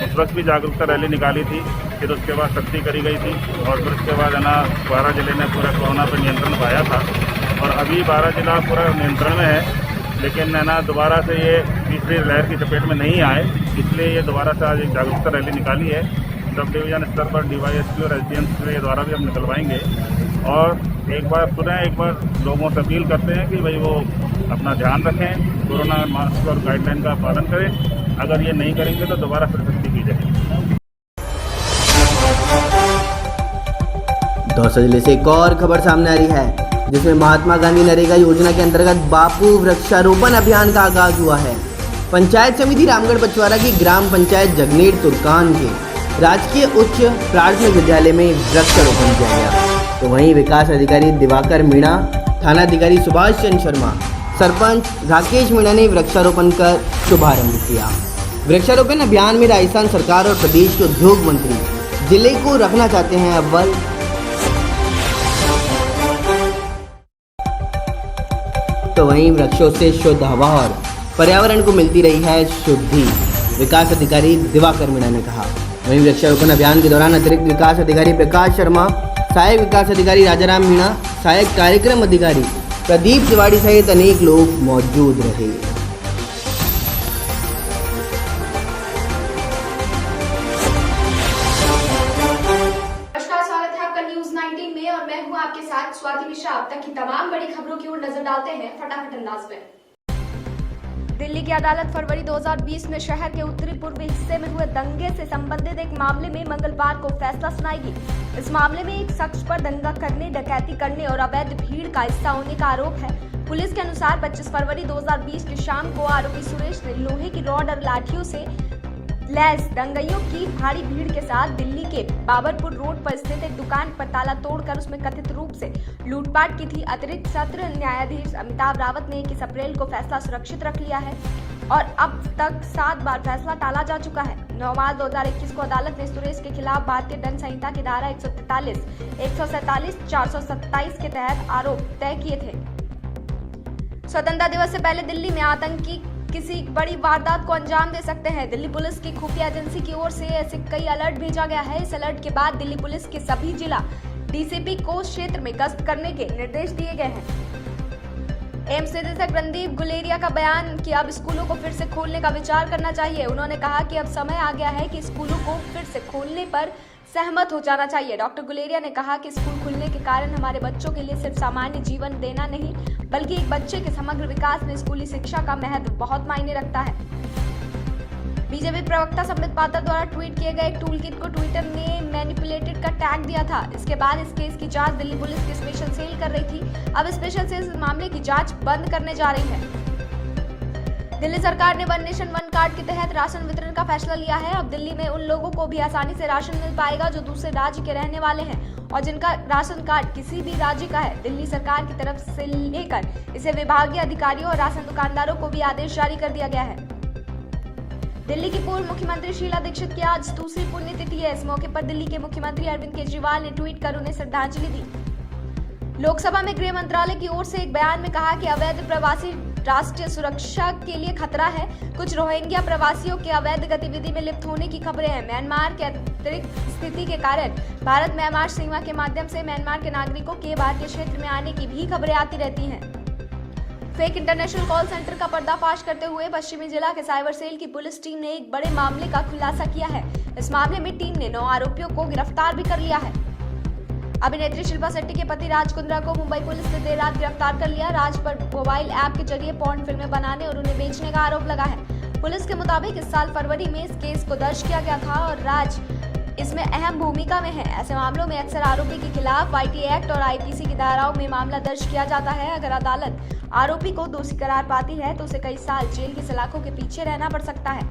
उस वक्त भी जागरूकता रैली निकाली थी, फिर उसके बाद सख्ती करी गई थी और फिर उसके बाद है ना 12 जिले ने पूरा कोरोना पर नियंत्रण पाया था और अभी 12 जिला पूरा नियंत्रण में है। लेकिन है ना दोबारा से ये तीसरी लहर की चपेट में नहीं आए, इसलिए ये दोबारा से आज एक जागरूकता रैली निकाली है। सब डिवीजन स्तर पर डीवाईएसपी और एसडीएम के द्वारा भी हम निकलवाएंगे और एक बार लोगों से अपील करते हैं कि भाई वो अपना ध्यान रखें, कोरोना मास्क और गाइडलाइन का पालन करें। अगर ये नहीं करेंगे तो दोबारा फिर सख्ती की जाएगी। दौसा जिले से एक और खबर सामने आ रही है, जिसमें महात्मा गांधी नरेगा योजना के अंतर्गत बापू वृक्षारोपण अभियान का आगाज हुआ है। पंचायत समिति रामगढ़ बछवाड़ा की ग्राम पंचायत जगनेर तुर्कान के राजकीय उच्च प्राथमिक विद्यालय में वृक्षारोपण किया गया। तो वहीं विकास अधिकारी दिवाकर मीणा, थाना अधिकारी सुभाष चंद्र शर्मा, सरपंच राकेश मीणा ने वृक्षारोपण कर शुभारंभ किया। वृक्षारोपण अभियान में राजस्थान सरकार और प्रदेश के उद्योग मंत्री जिले को रखना चाहते हैं अव्वल। तो वहीं वृक्षों से शुद्ध हवा और पर्यावरण को मिलती रही है शुद्धि, विकास अधिकारी दिवाकर मीणा ने कहा। वहीं वृक्षारोपण अभियान के दौरान अतिरिक्त विकास अधिकारी प्रकाश शर्मा, सहायक विकास अधिकारी राजाराम मीणा, सहायक कार्यक्रम अधिकारी प्रदीप तिवारी सहित अनेक लोग मौजूद रहे। नमस्कार, स्वागत है आपका न्यूज 19 में और मैं हूं आपके साथ स्वाति मिश्रा। अब तक की तमाम बड़ी खबरों की ओर नजर डालते हैं फटाफट अंदाज में। दिल्ली की अदालत फरवरी 2020 में शहर के उत्तरी पूर्वी हिस्से में हुए दंगे से संबंधित एक मामले में मंगलवार को फैसला सुनाएगी। इस मामले में एक शख्स पर दंगा करने, डकैती करने और अवैध भीड़ का हिस्सा होने का आरोप है। पुलिस के अनुसार 25 फरवरी 2020 की शाम को आरोपी सुरेश ने लोहे की रॉड और लाठियों से लैस दंगाइयों की भारी भीड़ के साथ दिल्ली के बाबरपुर रोड पर स्थित एक दुकान पर ताला तोड़कर उसमें कथित रूप से लूटपाट की थी। अतिरिक्त सत्र न्यायाधीश अमिताभ रावत ने 21 अप्रैल को फैसला सुरक्षित रख लिया है और अब तक 7 बार फैसला टाला जा चुका है। 9 मार्च 2021 को अदालत ने सुरेश के खिलाफ भारतीय दंड संहिता की धारा 143, 147, 427 के तहत आरोप तय किए थे। स्वतंत्रता दिवस से पहले दिल्ली में आतंकी किसी बड़ी वारदात को अंजाम दे सकते हैं। दिल्ली पुलिस की खुफिया एजेंसी की ओर से ऐसे कई अलर्ट भेजा गया है। इस अलर्ट के बाद दिल्ली पुलिस के सभी जिला डीसीपी को क्षेत्र में गश्त करने के निर्देश दिए गए हैं। एम्स निदेशक रणदीप गुलेरिया का बयान कि अब स्कूलों को फिर से खोलने का विचार करना चाहिए। उन्होंने कहा कि अब समय आ गया है कि स्कूलों को फिर से खोलने पर सहमत हो जाना चाहिए। डॉक्टर गुलेरिया ने कहा कि स्कूल खुलने के कारण हमारे बच्चों के लिए सिर्फ सामान्य जीवन देना नहीं, बल्कि एक बच्चे के समग्र विकास में स्कूली शिक्षा का महत्व बहुत मायने रखता है। बीजेपी प्रवक्ता संबित पात्रा द्वारा ट्वीट किए गए एक टूल किट को ट्विटर ने मैनिपुलेटेड का टैग दिया था। इसके बाद इस केस की जांच दिल्ली पुलिस की स्पेशल सेल कर रही थी। अब स्पेशल सेल इस मामले की जांच बंद करने जा रही है। दिल्ली सरकार ने वन नेशन वन कार्ड के तहत राशन वितरण का फैसला लिया है। अब दिल्ली में उन लोगों को भी आसानी से राशन मिल पाएगा जो दूसरे राज्य के रहने वाले हैं और जिनका राशन कार्ड किसी भी राज्य का है। दिल्ली सरकार की तरफ से लेकर इसे विभागीय अधिकारियों और राशन दुकानदारों को भी आदेश जारी कर दिया गया है। दिल्ली की पूर्व मुख्यमंत्री शीला दीक्षित की आज दूसरी पुण्यतिथि है। इस मौके पर दिल्ली के मुख्यमंत्री अरविंद केजरीवाल ने ट्वीट कर उन्हें श्रद्धांजलि दी। लोकसभा में गृह मंत्रालय की ओर से एक बयान में कहा कि अवैध प्रवासी राष्ट्रीय सुरक्षा के लिए खतरा है। कुछ रोहिंग्या प्रवासियों के अवैध गतिविधि में लिप्त होने की खबरें हैं। म्यांमार के अतिरिक्त स्थिति के कारण भारत म्यांमार सीमा के माध्यम से म्यांमार के नागरिकों के भारतीय क्षेत्र में आने की भी खबरें आती रहती हैं। फेक इंटरनेशनल कॉल सेंटर का पर्दाफाश करते हुए पश्चिमी जिला के साइबर सेल की पुलिस टीम ने एक बड़े मामले का खुलासा किया है। इस मामले में टीम ने 9 आरोपियों को गिरफ्तार भी कर लिया है। अभिनेत्री शिल्पा शेट्टी के पति राज कुंद्रा को मुंबई पुलिस ने देर रात गिरफ्तार कर लिया। राज पर मोबाइल ऐप के जरिए पॉर्न फिल्में बनाने और उन्हें बेचने का आरोप लगा है। पुलिस के मुताबिक इस साल फरवरी में इस केस को दर्ज किया गया था और राज इसमें अहम भूमिका में है। ऐसे मामलों में अक्सर आरोपी के खिलाफ आईटी एक्ट और आईपीसी की धाराओं में मामला दर्ज किया जाता है। अगर अदालत आरोपी को दोषी करार पाती है तो उसे कई साल जेल की सलाखों के पीछे रहना पड़ सकता है।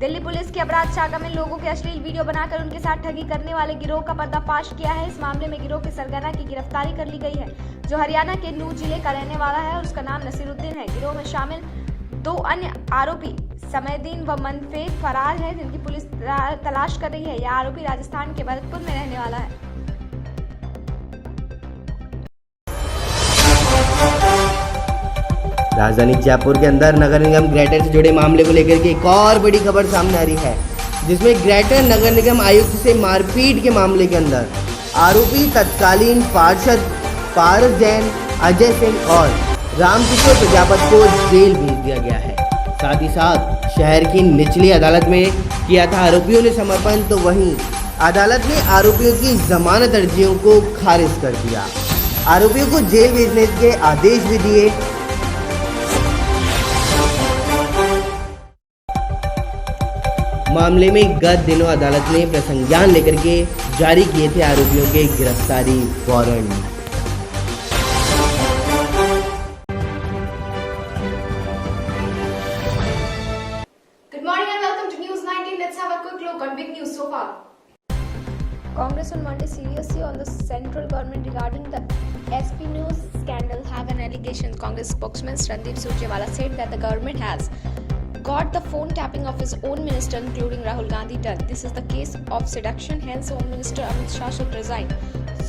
दिल्ली पुलिस की अपराध शाखा में लोगों के अश्लील वीडियो बनाकर उनके साथ ठगी करने वाले गिरोह का पर्दाफाश किया है। इस मामले में गिरोह के सरगना की गिरफ्तारी कर ली गई है, जो हरियाणा के नूह जिले का रहने वाला है और उसका नाम नसीरुद्दीन है। गिरोह में शामिल 2 अन्य आरोपी समयदीन व मनफेद फरार है, जिनकी पुलिस तलाश कर रही है। यह आरोपी राजस्थान के भरतपुर में रहने वाला है। राजधानी जयपुर के अंदर नगर निगम ग्रेटर से जुड़े मामले को लेकर के एक और बड़ी खबर सामने आ रही है, जिसमें ग्रेटर नगर निगम आयुक्त से मारपीट के मामले के अंदर आरोपी तत्कालीन पार्षद पारस जैन, अजय सिंह और रामकिशोर प्रजापति को जेल भेज दिया गया है। साथ ही साथ शहर की निचली अदालत में किया था आरोपियों ने समर्पण, तो वहीं अदालत ने आरोपियों की जमानत अर्जियों को खारिज कर दिया। आरोपियों को जेल भेजने के आदेश भी दिए। मामले में गत दिनों अदालत ने प्रसंज्ञान लेकर के जारी किए थे आरोपियों के गिरफ्तारी warrant. Good morning and welcome to News 19. Let's have a quick look on big news so far. Congress on Monday seriously on the central government regarding the SP News scandal have an allegation. Congress spokesman Randeep Surjewala said that the government has got the phone tapping of his own minister, including Rahul Gandhi, done. This is the case of seduction. Hence, Home Minister Amit Shah should resign.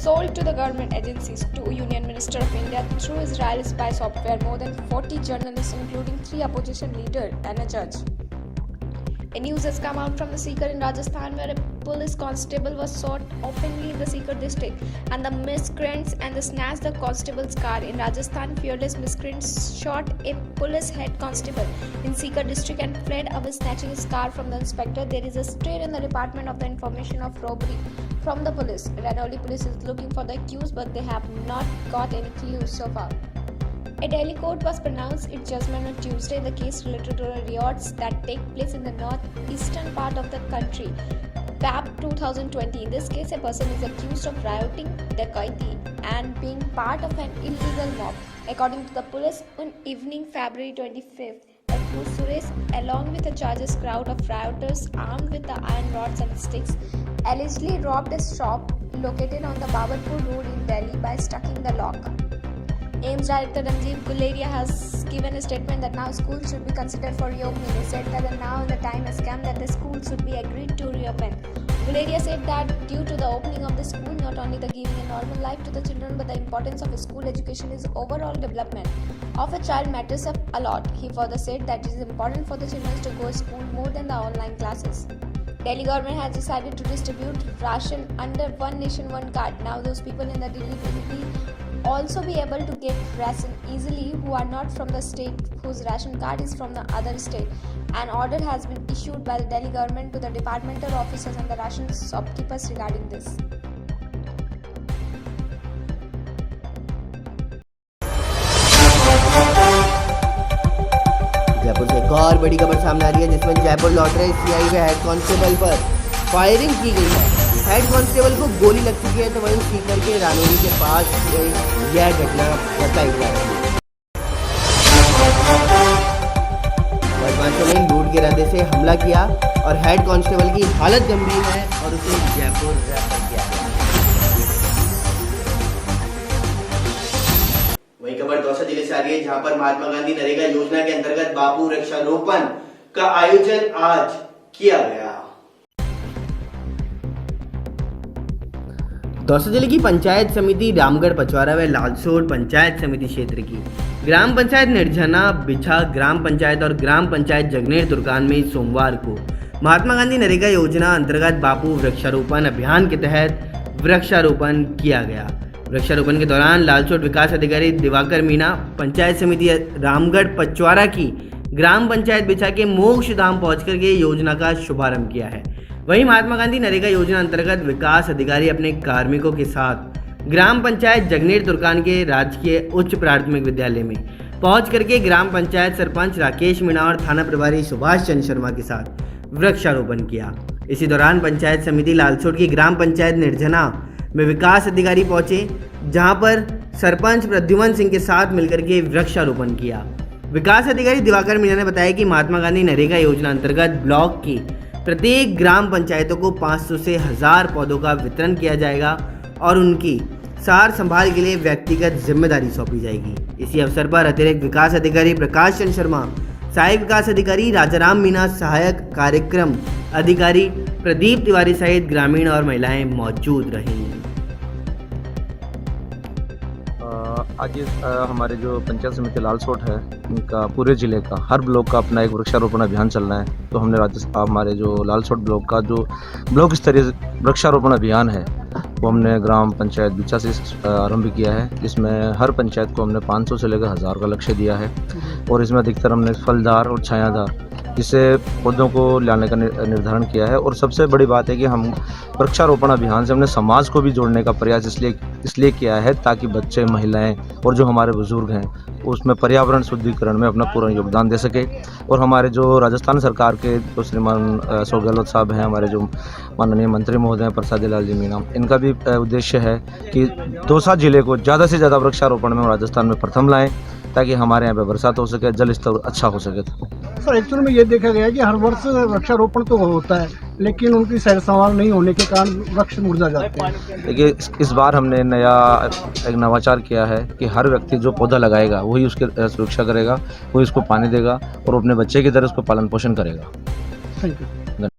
Sold to the government agencies to Union Minister of India through Israeli spy software. More than 40 journalists, including 3 opposition leaders and a judge. A news has come out from the Sikar in Rajasthan, where a police constable was shot openly in the Sikar district, and the miscreants and snatched the constable's car. In Rajasthan, fearless miscreants shot a police head constable in Sikar district and fled away, snatching his car from the inspector. There is a stir in the Department of the Information of Robbery from the police. Ranoli police is looking for the accused, but they have not got any clues so far. A Delhi court was pronounced its judgment on Tuesday in the case related to the riots that take place in the northeastern part of the country, PAP 2020. In this case, a person is accused of rioting, dacoity, and being part of an illegal mob. According to the police, on evening February 25th, accused Suresh, along with a charges crowd of rioters armed with the iron rods and sticks, allegedly robbed a shop located on the Babarpur road in Delhi by striking the lock. AIMS Director Ranjeev Guleria has given a statement that now schools should be considered for reopening. He said that now the time has come that the schools should be agreed to reopen. Guleria said that due to the opening of the school, not only the giving a normal life to the children, but the importance of school education is overall development of a child matters a lot. He further said that it is important for the children to go to school more than the online classes. Delhi government has decided to distribute ration under One Nation One card. Now those people in the Delhi will also be able to get ration easily who are not from the state whose ration card is from the other state. An order has been issued by the Delhi government to the departmental officers and the ration shopkeepers regarding this. Jaipur से एक और बड़ी खबर सामने आ रही है, जिसमें जयपुर लौट रहे सीआई व हेड कांस्टेबल पर फायरिंग की गई है। हेड कांस्टेबल को गोली लग चुकी है, तो वहीं सीकर के रानोली के पास यह घटना बताई जा रही है। बदमाशों ने लूट के इरादे से हमला किया और हेड कांस्टेबल की हालत गंभीर है और उसे जयपुर रेफर किया गया। वही खबर दौसा जिले से आ रही है, जहां पर महात्मा गांधी नरेगा योजना के अंतर्गत बापू वृक्षारोपण का आयोजन आज किया गया। दौसा जिले की पंचायत समिति रामगढ़ पचवारा व लालसोट पंचायत समिति क्षेत्र की ग्राम पंचायत निर्जना बिछा ग्राम पंचायत और ग्राम पंचायत जगनेर तुर्कान में सोमवार को महात्मा गांधी नरेगा योजना अंतर्गत बापू वृक्षारोपण अभियान के तहत वृक्षारोपण किया गया। वृक्षारोपण के दौरान लालसोट विकास अधिकारी दिवाकर मीणा, पंचायत समिति रामगढ़ पचवारा की ग्राम पंचायत बिछा के मोक्ष धाम पहुंचकर के योजना का शुभारंभ किया है। वहीं महात्मा गांधी नरेगा योजना अंतर्गत विकास अधिकारी अपने कार्मिकों के साथ ग्राम पंचायत जगनेर तुर्कान के राजकीय उच्च प्राथमिक विद्यालय में पहुंच करके ग्राम पंचायत सरपंच राकेश मीणा और थाना प्रभारी सुभाष चंद्र शर्मा के साथ वृक्षारोपण किया। इसी दौरान पंचायत समिति लालसोट की ग्राम पंचायत निर्जना में विकास अधिकारी पहुंचे, जहां पर सरपंच प्रद्युमन सिंह के साथ मिलकर के वृक्षारोपण किया। विकास अधिकारी दिवाकर मीणा ने बताया कि महात्मा गांधी नरेगा योजना अंतर्गत ब्लॉक की प्रत्येक ग्राम पंचायतों को 500 से 1000 पौधों का वितरण किया जाएगा और उनकी सार संभाल के लिए व्यक्तिगत जिम्मेदारी सौंपी जाएगी। इसी अवसर पर अतिरिक्त विकास अधिकारी प्रकाश चंद्र शर्मा, सहायक विकास अधिकारी राजाराम मीणा, सहायक कार्यक्रम अधिकारी प्रदीप तिवारी सहित ग्रामीण और महिलाएं मौजूद रहीं। आज हमारे जो पंचायत समिति लालसोट है, इनका पूरे ज़िले का हर ब्लॉक का अपना एक वृक्षारोपण अभियान चल रहा है। तो हमने हमारे जो लालसोट ब्लॉक का जो ब्लॉक स्तरीय वृक्षारोपण अभियान है वो हमने ग्राम पंचायत बिछा से आरंभ किया है। इसमें हर पंचायत को हमने 500 से लेकर 1000 का लक्ष्य दिया है और इसमें अधिकतर हमने फलदार और छायादार जिसे पौधों को लाने का निर्धारण किया है। और सबसे बड़ी बात है कि हम वृक्षारोपण अभियान से हमने समाज को भी जोड़ने का प्रयास इसलिए किया है ताकि बच्चे, महिलाएं और जो हमारे बुजुर्ग हैं उसमें पर्यावरण शुद्धिकरण में अपना पूरा योगदान दे सके। और हमारे जो राजस्थान सरकार के जो श्रीमान अशोक गहलोत साहब हैं, हमारे जो माननीय मंत्री महोदय हैं प्रसाद लाल जी मीणा, इनका भी उद्देश्य है कि दौसा जिले को ज़्यादा से ज़्यादा वृक्षारोपण में राजस्थान में प्रथम लाएँ ताकि हमारे यहाँ पे बरसात हो सके, जल स्तर अच्छा हो सके। सर एक्चुअली में ये देखा गया है कि हर वर्ष वृक्षारोपण तो होता है लेकिन उनकी सह संभाल नहीं होने के कारण वृक्ष मुरझा जाते हैं। देखिए इस बार हमने एक नवाचार किया है कि हर व्यक्ति जो पौधा लगाएगा वही उसकी सुरक्षा करेगा, वही उसको पानी देगा और अपने बच्चे की तरह उसको पालन पोषण करेगा। Thank you.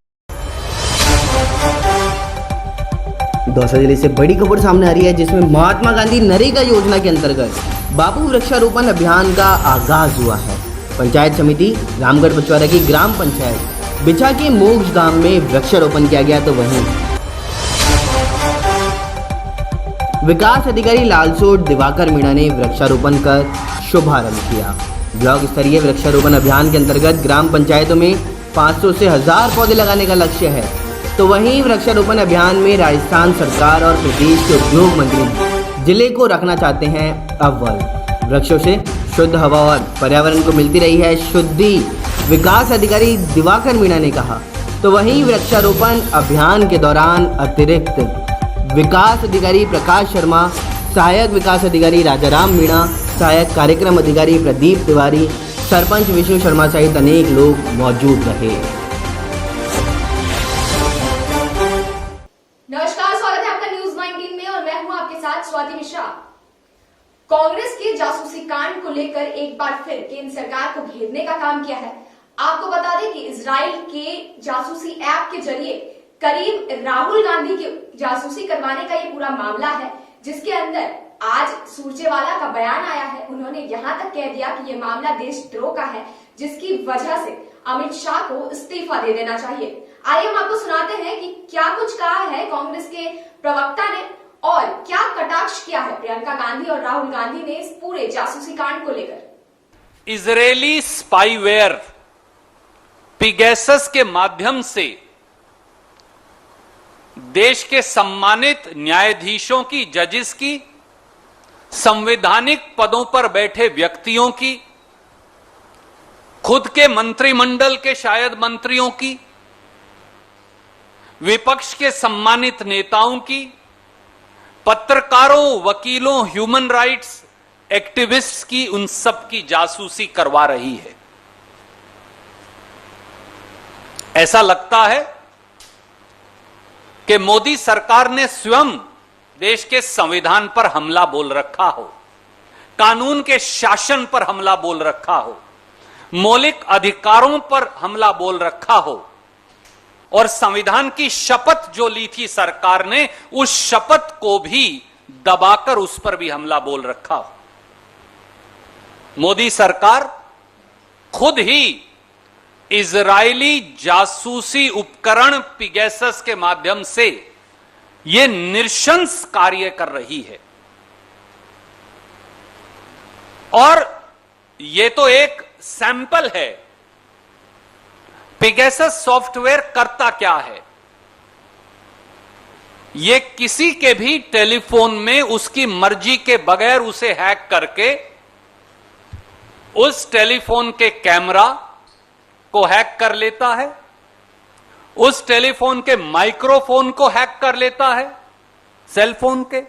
दौसा जिले से बड़ी खबर सामने आ रही है जिसमें महात्मा गांधी नरेगा योजना के अंतर्गत बापू वृक्षारोपण अभियान का आगाज हुआ है। पंचायत समिति रामगढ़ पचवारा की ग्राम पंचायत बिछा के मोक्ष धाम में वृक्षारोपण किया गया, तो वहीं विकास अधिकारी लालसोट दिवाकर मीणा ने वृक्षारोपण कर शुभारंभ किया। ब्लॉक स्तरीय वृक्षारोपण अभियान के अंतर्गत ग्राम पंचायतों में 500 से 1000 पौधे लगाने का लक्ष्य है, तो वहीं वृक्षारोपण अभियान में राजस्थान सरकार और प्रदेश के उद्योग मंत्री जिले को रखना चाहते हैं अव्वल। वृक्षों से शुद्ध हवा और पर्यावरण को मिलती रही है शुद्धि, विकास अधिकारी दिवाकर मीणा ने कहा। तो वहीं वृक्षारोपण अभियान के दौरान अतिरिक्त विकास अधिकारी प्रकाश शर्मा, सहायक विकास अधिकारी राजाराम मीणा, सहायक कार्यक्रम अधिकारी प्रदीप तिवारी, सरपंच विष्णु शर्मा सहित अनेक लोग मौजूद रहे। नमस्कार, स्वागत है आपका न्यूज 19 में और मैं हूं आपके साथ स्वाति मिश्रा। कांग्रेस के जासूसी कांड को लेकर एक बार फिर केंद्र सरकार को घेरने का काम किया है। आपको बता दें कि इजराइल के जासूसी ऐप के जरिए करीब राहुल गांधी की जासूसी करवाने का ये पूरा मामला है, जिसके अंदर आज सुरजेवाला का बयान आया है। उन्होंने यहां तक कह दिया कि ये मामला देशद्रोह का है, जिसकी वजह से अमित शाह को इस्तीफा दे देना चाहिए। आइए हम आपको सुनाते हैं कि क्या कुछ कहा है कांग्रेस के प्रवक्ता ने और क्या कटाक्ष किया है प्रियंका गांधी और राहुल गांधी ने इस पूरे जासूसी कांड को लेकर। इजरायली स्पाईवेयर पिगैसस के माध्यम से देश के सम्मानित न्यायाधीशों की, जजेस की, संवैधानिक पदों पर बैठे व्यक्तियों की, खुद के मंत्रिमंडल के शायद मंत्रियों की, विपक्ष के सम्मानित नेताओं की, पत्रकारों, वकीलों, ह्यूमन राइट्स एक्टिविस्ट्स की, उन सब की जासूसी करवा रही है। ऐसा लगता है कि मोदी सरकार ने स्वयं देश के संविधान पर हमला बोल रखा हो, कानून के शासन पर हमला बोल रखा हो, मौलिक अधिकारों पर हमला बोल रखा हो और संविधान की शपथ जो ली थी सरकार ने, उस शपथ को भी दबाकर उस पर भी हमला बोल रखा हो। मोदी सरकार खुद ही इजरायली जासूसी उपकरण पिगैसस के माध्यम से यह नृशंस कार्य कर रही है। और ये तो एक सैंपल है। पेगासस सॉफ्टवेयर करता क्या है? ये किसी के भी टेलीफोन में उसकी मर्जी के बगैर उसे हैक करके उस टेलीफोन के कैमरा को हैक कर लेता है, उस टेलीफोन के माइक्रोफोन को हैक कर लेता है, सेलफोन के,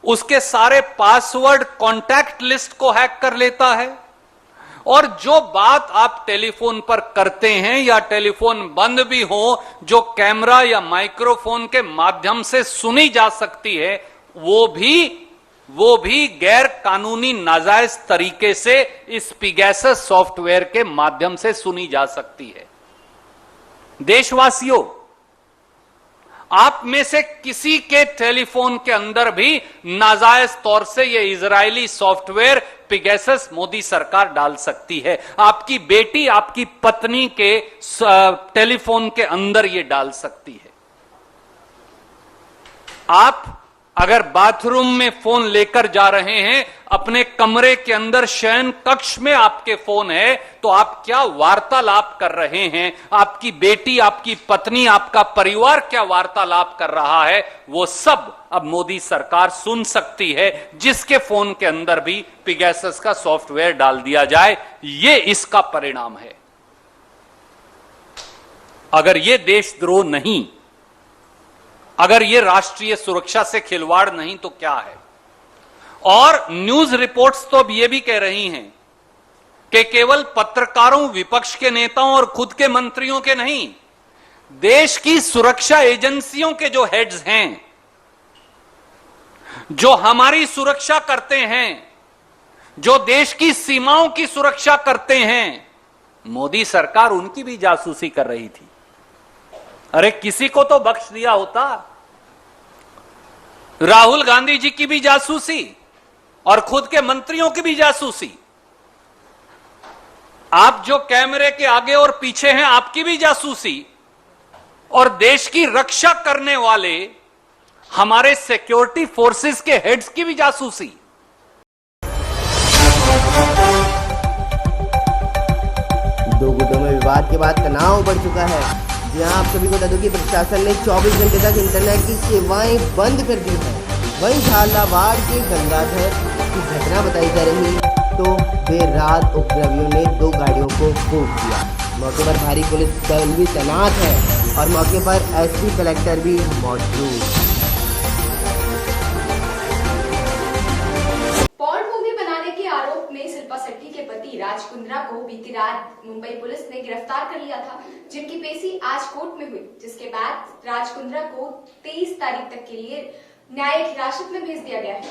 उसके सारे पासवर्ड कॉन्टैक्ट लिस्ट को हैक कर लेता है, और जो बात आप टेलीफोन पर करते हैं या टेलीफोन बंद भी हो, जो कैमरा या माइक्रोफोन के माध्यम से सुनी जा सकती है, वो भी गैर कानूनी नाजायज तरीके से इस पेगासस सॉफ्टवेयर के माध्यम से सुनी जा सकती है। देशवासियों, आप में से किसी के टेलीफोन के अंदर भी नाजायज तौर से यह इजरायली सॉफ्टवेयर पेगासस मोदी सरकार डाल सकती है। आपकी बेटी, आपकी पत्नी के टेलीफोन के अंदर यह डाल सकती है। आप अगर बाथरूम में फोन लेकर जा रहे हैं, अपने कमरे के अंदर शयन कक्ष में आपके फोन है, तो आप क्या वार्तालाप कर रहे हैं, आपकी बेटी, आपकी पत्नी, आपका परिवार क्या वार्तालाप कर रहा है, वो सब अब मोदी सरकार सुन सकती है, जिसके फोन के अंदर भी पेगासस का सॉफ्टवेयर डाल दिया जाए। ये इसका परिणाम है। अगर ये देशद्रोह नहीं, अगर ये राष्ट्रीय सुरक्षा से खिलवाड़ नहीं, तो क्या है? और न्यूज रिपोर्ट्स तो अब ये भी कह रही हैं कि केवल पत्रकारों, विपक्ष के नेताओं और खुद के मंत्रियों के नहीं, देश की सुरक्षा एजेंसियों के जो हेड्स हैं, जो हमारी सुरक्षा करते हैं, जो देश की सीमाओं की सुरक्षा करते हैं, मोदी सरकार उनकी भी जासूसी कर रही थी। अरे किसी को तो बख्श दिया होता। राहुल गांधी जी की भी जासूसी और खुद के मंत्रियों की भी जासूसी। आप जो कैमरे के आगे और पीछे हैं, आपकी भी जासूसी, और देश की रक्षा करने वाले हमारे सिक्योरिटी फोर्सेस के हेड्स की भी जासूसी। दो गुटों में विवाद के बाद तनाव बढ़ चुका है। जहां आप सभी को बता दूं कि प्रशासन ने 24 घंटे तक इंटरनेट की सेवाएं बंद कर दी है। वहीं झालावाड़ के गंगाधर की घटना बताई जा रही, तो देर रात उपद्रवियों ने 2 गाड़ियों को फूंक दिया। मौके पर भारी पुलिस दल भी तैनात है और मौके पर एसपी कलेक्टर भी मौजूद। पॉर्न मूवी बनाने के आरोप में शिल्पा शेट्टी के पति राज कुंद्रा को बीती रात मुंबई पुलिस ने गिरफ्तार कर लिया था, जिनकी पेशी आज कोर्ट में हुई, जिसके बाद राज कुंद्रा को 23 तारीख तक के लिए न्यायिक हिरासत में भेज दिया गया है।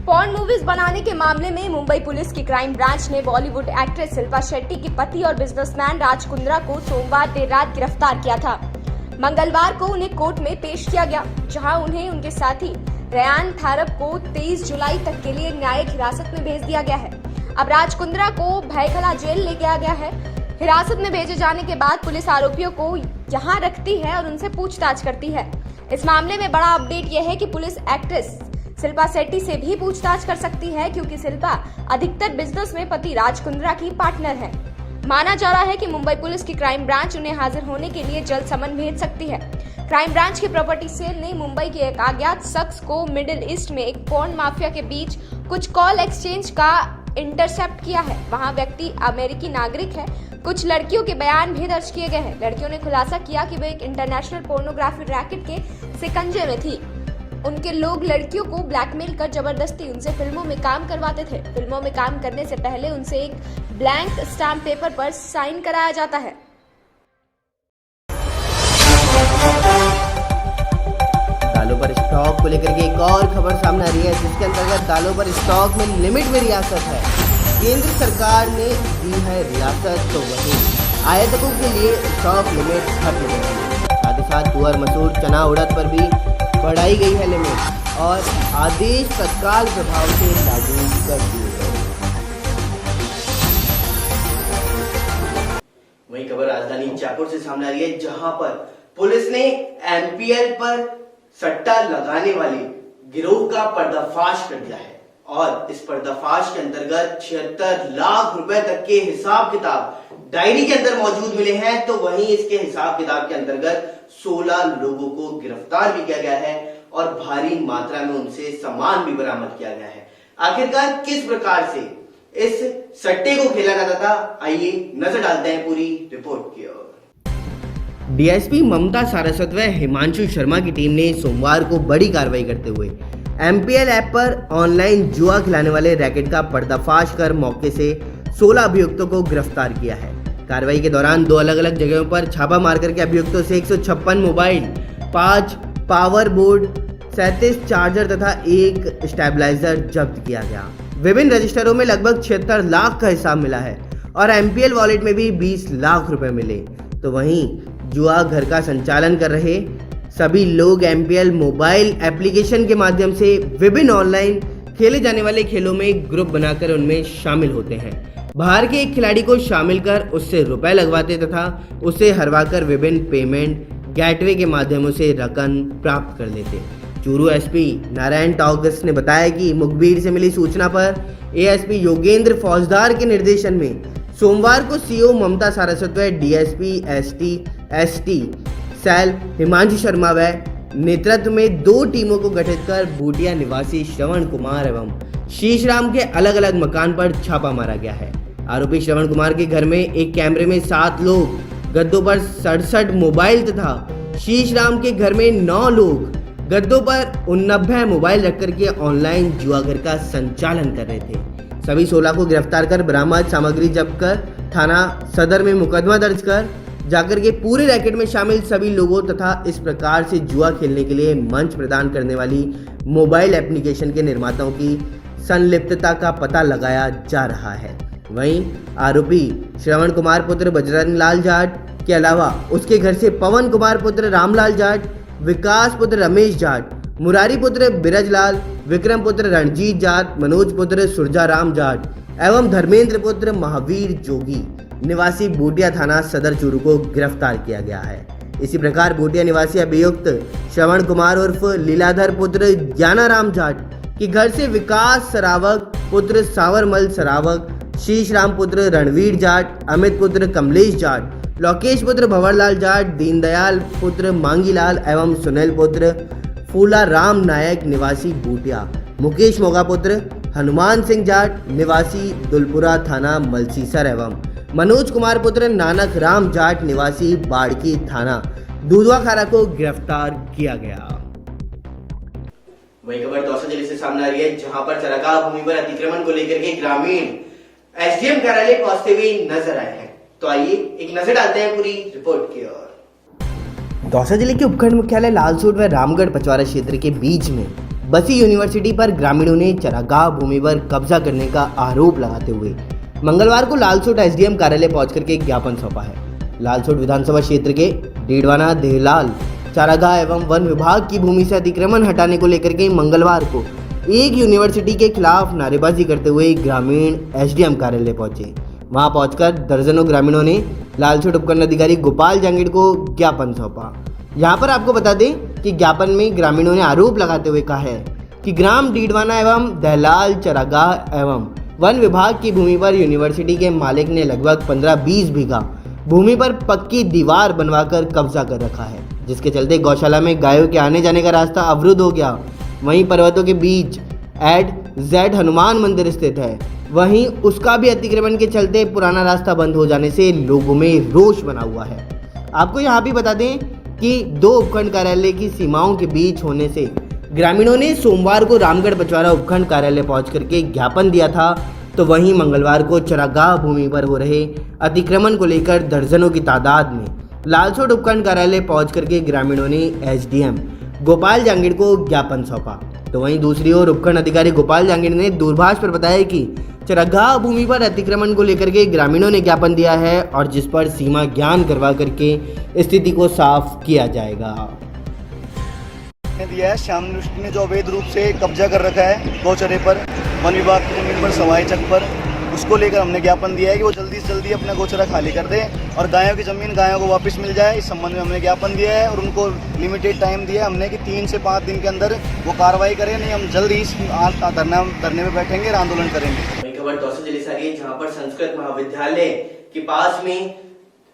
पॉर्न मूवीज बनाने के मामले में मुंबई पुलिस की क्राइम ब्रांच ने बॉलीवुड एक्ट्रेस शिल्पा शेट्टी के पति और बिजनेसमैन राज कुंद्रा को सोमवार देर रात गिरफ्तार किया था। मंगलवार को उन्हें कोर्ट में पेश किया गया, जहां उन्हें उनके साथी रेयान थारप को 23 जुलाई तक के लिए न्यायिक हिरासत में भेज दिया गया है। अब राज कुंद्रा को भायखला जेल ले गया गया है। हिरासत में भेजे जाने के बाद पुलिस आरोपियों को यहां रखती है और उनसे पूछताछ करती है। इस मामले में बड़ा अपडेट यह है कि पुलिस एक्ट्रेस शिल्पा शेट्टी से भी पूछताछ कर सकती है, क्योंकि शिल्पा अधिकतर बिजनेस में पति राज कुंद्रा की पार्टनर है। माना जा रहा है कि मुंबई पुलिस की क्राइम ब्रांच उन्हें हाजिर होने के लिए जल्द समन भेज सकती है। क्राइम ब्रांच की प्रॉपर्टी सेल ने मुंबई के एक अज्ञात शख्स को मिडिल ईस्ट में एक पॉर्न माफिया के बीच कुछ कॉल एक्सचेंज का इंटरसेप्ट किया है। वहां व्यक्ति अमेरिकी नागरिक है। कुछ लड़कियों के बयान भी दर्ज किए गए हैं। लड़कियों ने खुलासा किया कि वे एक इंटरनेशनल पोर्नोग्राफी रैकेट के शिकंजे में थी। उनके लोग लड़कियों को ब्लैकमेल कर जबरदस्ती उनसे फिल्मों में काम करवाते थे। फिल्मों में काम करने से पहले उनसे एक ब्लैंक स्टैम्प पेपर पर साइन कराया जाता है। दालों पर स्टॉक को लेकर के एक और खबर सामने आ रही है, जिसके अंतर्गत दालों पर स्टॉक में लिमिट में रियासत है। केंद्र सरकार ने दी है रियासत, तो वहीं आयातकों के लिए स्टॉक लिमिट खत्म हो गई है। साथ ही साथ तुअर, मसूर, चना, उड़द पर भी बढ़ाई गई है लिमिट और आदेश तत्काल प्रभाव से लागू कर दिए गए। वही खबर राजधानी जयपुर से सामने आ रही है, जहां पर पुलिस ने एमपीएल पर सट्टा लगाने वाले गिरोह का पर्दाफाश कर दिया है। और इस पर्दाफाश के अंतर्गत 76 लाख रुपए तक के हिसाब किताब डायरी के अंदर मौजूद मिले हैं। तो वहीं इसके हिसाब किताब के अंतर्गत 16 लोगों को गिरफ्तार भी किया गया है और भारी मात्रा में उनसे सामान भी बरामद किया गया है। आखिरकार किस प्रकार से इस सट्टे को खेला जाता था, आइए नजर डालते हैं पूरी रिपोर्ट की ओर। डीएसपी ममता सारस्वत व हिमांशु शर्मा की टीम ने सोमवार को बड़ी कार्रवाई करते हुए एमपीएल ऐप पर ऑनलाइन जुआ खिलाने वाले रैकेट का पर्दाफाश कर मौके से 16 अभियुक्तों को गिरफ्तार किया है। कार्रवाई के दौरान 2 अलग अलग जगहों पर छापा मारकर के अभियुक्तों से 156 मोबाइल, 5 पावर बोर्ड, 37 चार्जर तथा 1 स्टेबलाइजर जब्त किया गया। विभिन्न रजिस्टरों में लगभग 76 लाख का हिसाब मिला है और एमपीएल वॉलेट में भी 20 लाख रुपए मिले। तो वहीं जुआ घर का संचालन कर रहे सभी लोग एमपीएल मोबाइल एप्लीकेशन के माध्यम से विभिन्न ऑनलाइन खेले जाने वाले खेलों में ग्रुप बनाकर उनमें शामिल होते हैं। बाहर के एक खिलाड़ी को शामिल कर उससे रुपए लगवाते तथा उसे हरवाकर विभिन्न पेमेंट गेटवे के माध्यमों से रकम प्राप्त कर लेते। चूरू एसपी नारायण टॉगस ने बताया कि मुखबिर से मिली सूचना पर एएसपी योगेंद्र फौजदार के निर्देशन में सोमवार को सीओ ममता सारस्वत व DSP ST cell Himanshu Sharma व नेतृत्व में 2 टीमों को गठित कर बूटिया निवासी श्रवण कुमार एवं शीशराम के अलग अलग मकान पर छापा मारा गया है। आरोपी श्रवण कुमार के घर में एक कैमरे में 7 लोग, गद्दों पर 67 मोबाइल तथा शीशराम के घर में 9 लोग गद्दों पर 89 मोबाइल रखकर के ऑनलाइन जुआघर का संचालन कर रहे थे। सभी 16 को गिरफ्तार कर बरामद सामग्री जब्त कर थाना सदर में मुकदमा दर्ज कर जाकर के पूरे रैकेट में शामिल सभी लोगों तथा इस प्रकार से जुआ खेलने के लिए मंच प्रदान करने वाली मोबाइल एप्लीकेशन के निर्माताओं की संलिप्तता का पता लगाया जा रहा है। वहीं आरोपी श्रवण कुमार पुत्र बजरंग लाल जाट के अलावा उसके घर से पवन कुमार पुत्र रामलाल जाट, विकास पुत्र रमेश जाट, मुरारी पुत्र बिरजलाल, विक्रम पुत्र रणजीत जाट, मनोज पुत्र सुरजाराम जाट एवं धर्मेंद्र पुत्र महावीर जोगी निवासी बूटिया थाना सदर चूरू को गिरफ्तार किया गया है। इसी प्रकार बूटिया निवासी अभियुक्त श्रवण कुमार उर्फ लीलाधर पुत्र ज्ञानाराम जाट के घर से विकास सरावक पुत्र सावरमल सरावक, शीशराम पुत्र रणवीर जाट, अमित पुत्र कमलेश जाट, लोकेश पुत्र भंवरलाल जाट, दीनदयाल पुत्र मांगीलाल एवं सुनील पुत्र फूला राम नायक निवासी बूटिया, मुकेश मोगा पुत्र हनुमान सिंह जाट निवासी दुलपुरा थाना मलसीसर एवं मनोज कुमार पुत्र नानक राम जाट निवासी बाड़की थाना दूधवाखारा को गिरफ्तार किया गया। वही खबर दौसा जिले से सामने आ रही है, जहां पर चरागाह भूमि पर अतिक्रमण को लेकर के ग्रामीण एसडीएम कार्यालय पहुंचते हुए नजर आए हैं। तो आइए एक नजर डालते हैं पूरी रिपोर्ट की ओर। दौसा जिले के उपखंड मुख्यालय लालसोट व रामगढ़ पचवारा क्षेत्र के बीच में बसी यूनिवर्सिटी पर ग्रामीणों ने चरागाह भूमि पर कब्जा करने का आरोप लगाते हुए मंगलवार को लालसोट एसडीएम कार्यालय पहुंचकर के ज्ञापन सौंपा है। लालसोट विधानसभा क्षेत्र के डीडवाना देहलाल चारागाह एवं वन विभाग की भूमि से अतिक्रमण हटाने को लेकर के मंगलवार को एक यूनिवर्सिटी के खिलाफ नारेबाजी करते हुए ग्रामीण एसडीएम कार्यालय पहुंचे। वहां पहुंचकर दर्जनों ग्रामीणों ने लालसोट उपखंड अधिकारी गोपाल जांगिड़ को ज्ञापन सौंपा। यहाँ पर आपको बता दें कि ज्ञापन में ग्रामीणों ने आरोप लगाते हुए कहा है कि ग्राम डीडवाना एवं दहलाल चरागाह एवं वन विभाग की भूमि पर यूनिवर्सिटी के मालिक ने लगभग 15-20 बीघा भूमि पर पक्की दीवार बनवाकर कब्जा कर रखा है, जिसके चलते गौशाला में गायों के आने जाने का रास्ता अवरुद्ध हो गया। वहीं पर्वतों के बीच Z हनुमान मंदिर स्थित है, वहीं उसका भी अतिक्रमण के चलते पुराना रास्ता बंद हो जाने से लोगों में रोष बना हुआ है। आपको यहाँ भी बता दें कि 2 उपखंड कार्यालय की सीमाओं के बीच होने से ग्रामीणों ने सोमवार को रामगढ़ पचवारा उपखंड कार्यालय पहुंच करके ज्ञापन दिया था। तो वहीं मंगलवार को चरागाह भूमि पर हो रहे अतिक्रमण को लेकर दर्जनों की तादाद में लालसोट उपखंड कार्यालय पहुंच करके ग्रामीणों ने एसडीएम गोपाल जांगिड़ को ज्ञापन सौंपा। तो वहीं दूसरी ओर उपखंड अधिकारी गोपाल जांगिड़ ने दूरभाष पर बताया कि चरागाह भूमि पर अतिक्रमण को लेकर के ग्रामीणों ने ज्ञापन दिया है और जिस पर सीमा ज्ञान करवा करके स्थिति को साफ किया जाएगा। दिया है श्याम ने जो अवैध रूप से कब्जा कर रखा है गौचरे पर, वन विभाग की जमीन पर, सवाई चक पर उसको लेकर हमने ज्ञापन दिया है कि वो जल्दी से जल्दी अपना गोचरा खाली कर दे और गायों की ज़मीन गायों को वापस मिल जाए। इस संबंध में हमने ज्ञापन दिया है और उनको लिमिटेड टाइम दिया है हमने कि 3 से 5 दिन के अंदर वो कार्रवाई करें, नहीं हम जल्द ही इस धरने में बैठेंगे और आंदोलन करेंगे। वही खबर दौसा जिले से आ रही है, जहां पर संस्कृत महाविद्यालय के पास में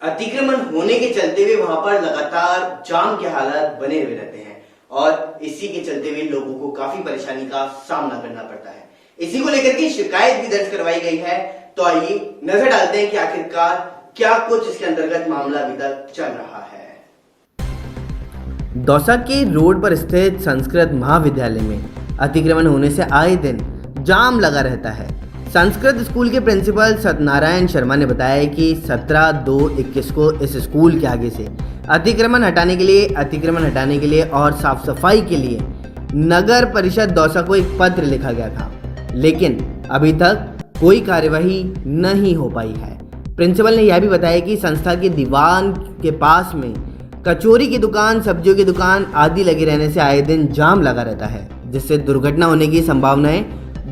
अतिक्रमण होने के चलते हुए वहां पर लगातार जाम के हालात बने हुए रहते हैं और इसी के चलते हुए लोगों को काफी परेशानी का सामना करना पड़ता है। इसी को लेकर के शिकायत भी दर्ज करवाई गई है। तो आइए नजर डालते हैं कि आखिरकार क्या कुछ इसके अंतर्गत मामला अभी तक चल रहा है। दौसा के रोड पर स्थित संस्कृत महाविद्यालय में अतिक्रमण होने से आए दिन जाम लगा रहता है। संस्कृत स्कूल के प्रिंसिपल सत्यनारायण शर्मा ने बताया कि 17/2/21 को इस स्कूल के आगे से अतिक्रमण हटाने के लिए और साफ सफाई के लिए नगर परिषद दौसा को एक पत्र लिखा गया था, लेकिन अभी तक कोई कार्यवाही नहीं हो पाई है। प्रिंसिपल ने यह भी बताया कि संस्था के दीवान के पास में कचौरी की दुकान, सब्जियों की दुकान आदि लगे रहने से आए दिन जाम लगा रहता है, जिससे दुर्घटना होने की संभावनाएं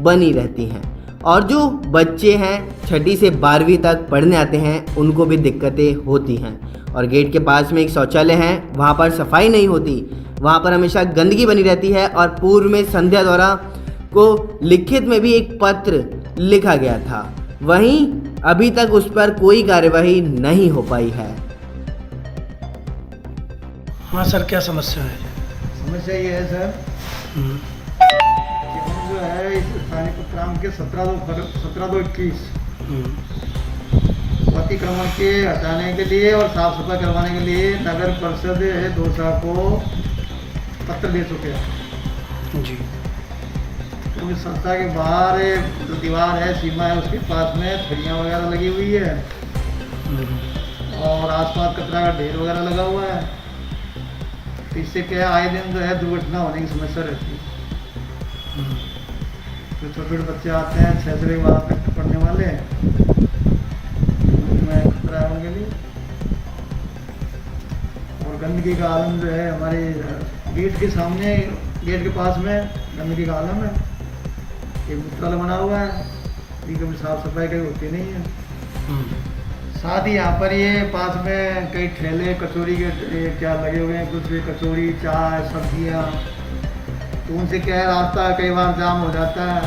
बनी रहती हैं। और जो बच्चे हैं 6ठी से 12वीं तक पढ़ने आते हैं उनको भी दिक्कतें होती हैं। और गेट के पास में एक शौचालय है, वहाँ पर सफाई नहीं होती, वहाँ पर हमेशा गंदगी बनी रहती है। और पूर्व में संध्या द्वारा को लिखित में भी एक पत्र लिखा गया था, वहीं अभी तक उस पर कोई कार्यवाही नहीं हो पाई है। हाँ सर, क्या समस्या है? समस्या ये है सर कि हम जो है इस स्थानीय उपक्रम के 17/2/21 अतिक्रमण के हटाने के लिए और साफ सफाई करवाने के लिए नगर परिषद दौसा को पत्र दे चुके हैं जी। क्योंकि संस्था के बाहर जो दीवार है, सीमा है, उसके पास में फड़ियाँ वगैरह लगी हुई है और आसपास कचरा का ढेर वगैरह लगा हुआ है। तो इससे क्या आए दिन जो है दुर्घटना होने की समस्या रहती है। तो छोटे छोटे बच्चे आते हैं 6 से 12 तक पढ़ने वाले, उनमें खतरा है उनके लिए। और गंदगी का आलम जो है हमारे गेट के सामने, गेट के पास में गंदगी का आलम है। एक मूत्रालय बना हुआ है, कभी साफ सफाई कहीं होती नहीं है। साथ ही यहाँ पर ये पास में कई ठेले कचौरी के क्या लगे हुए हैं, कुछ भी कचौरी, चाय, सब्जियाँ। तो उनसे क्या है, रास्ता कई बार जाम हो जाता है,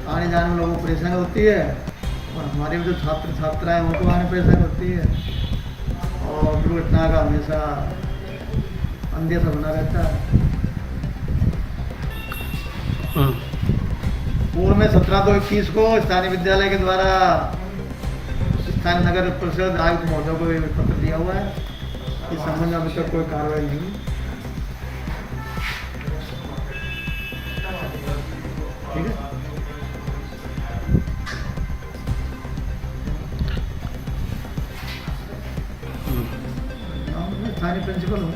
आने जाने में लोगों को परेशानी होती है और हमारे भी जो छात्र छात्राएँ हैं उनको आने परेशानी होती है और दुर्घटना का हमेशा अंदेशा बना रहता है। पूर्व में 17/2/21 को स्थानीय विद्यालय के द्वारा स्थानीय नगर परिषद आयुक्त महोदय को एक पत्र दिया हुआ है। इस संबंध में अभी तक कोई कार्रवाई नहीं हुई। ठीक है, स्थानीय प्रिंसिपल हूँ।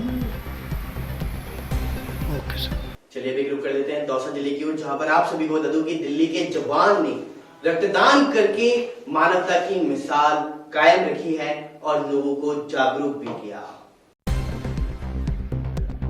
Okay sir. चलिए अब एक रुख कर देते हैं दौसा जिले की ओर, जहां पर आप सभी को बता दूं कि दिल्ली के जवान ने रक्तदान करके मानवता की मिसाल कायम रखी है और लोगों को जागरूक भी किया।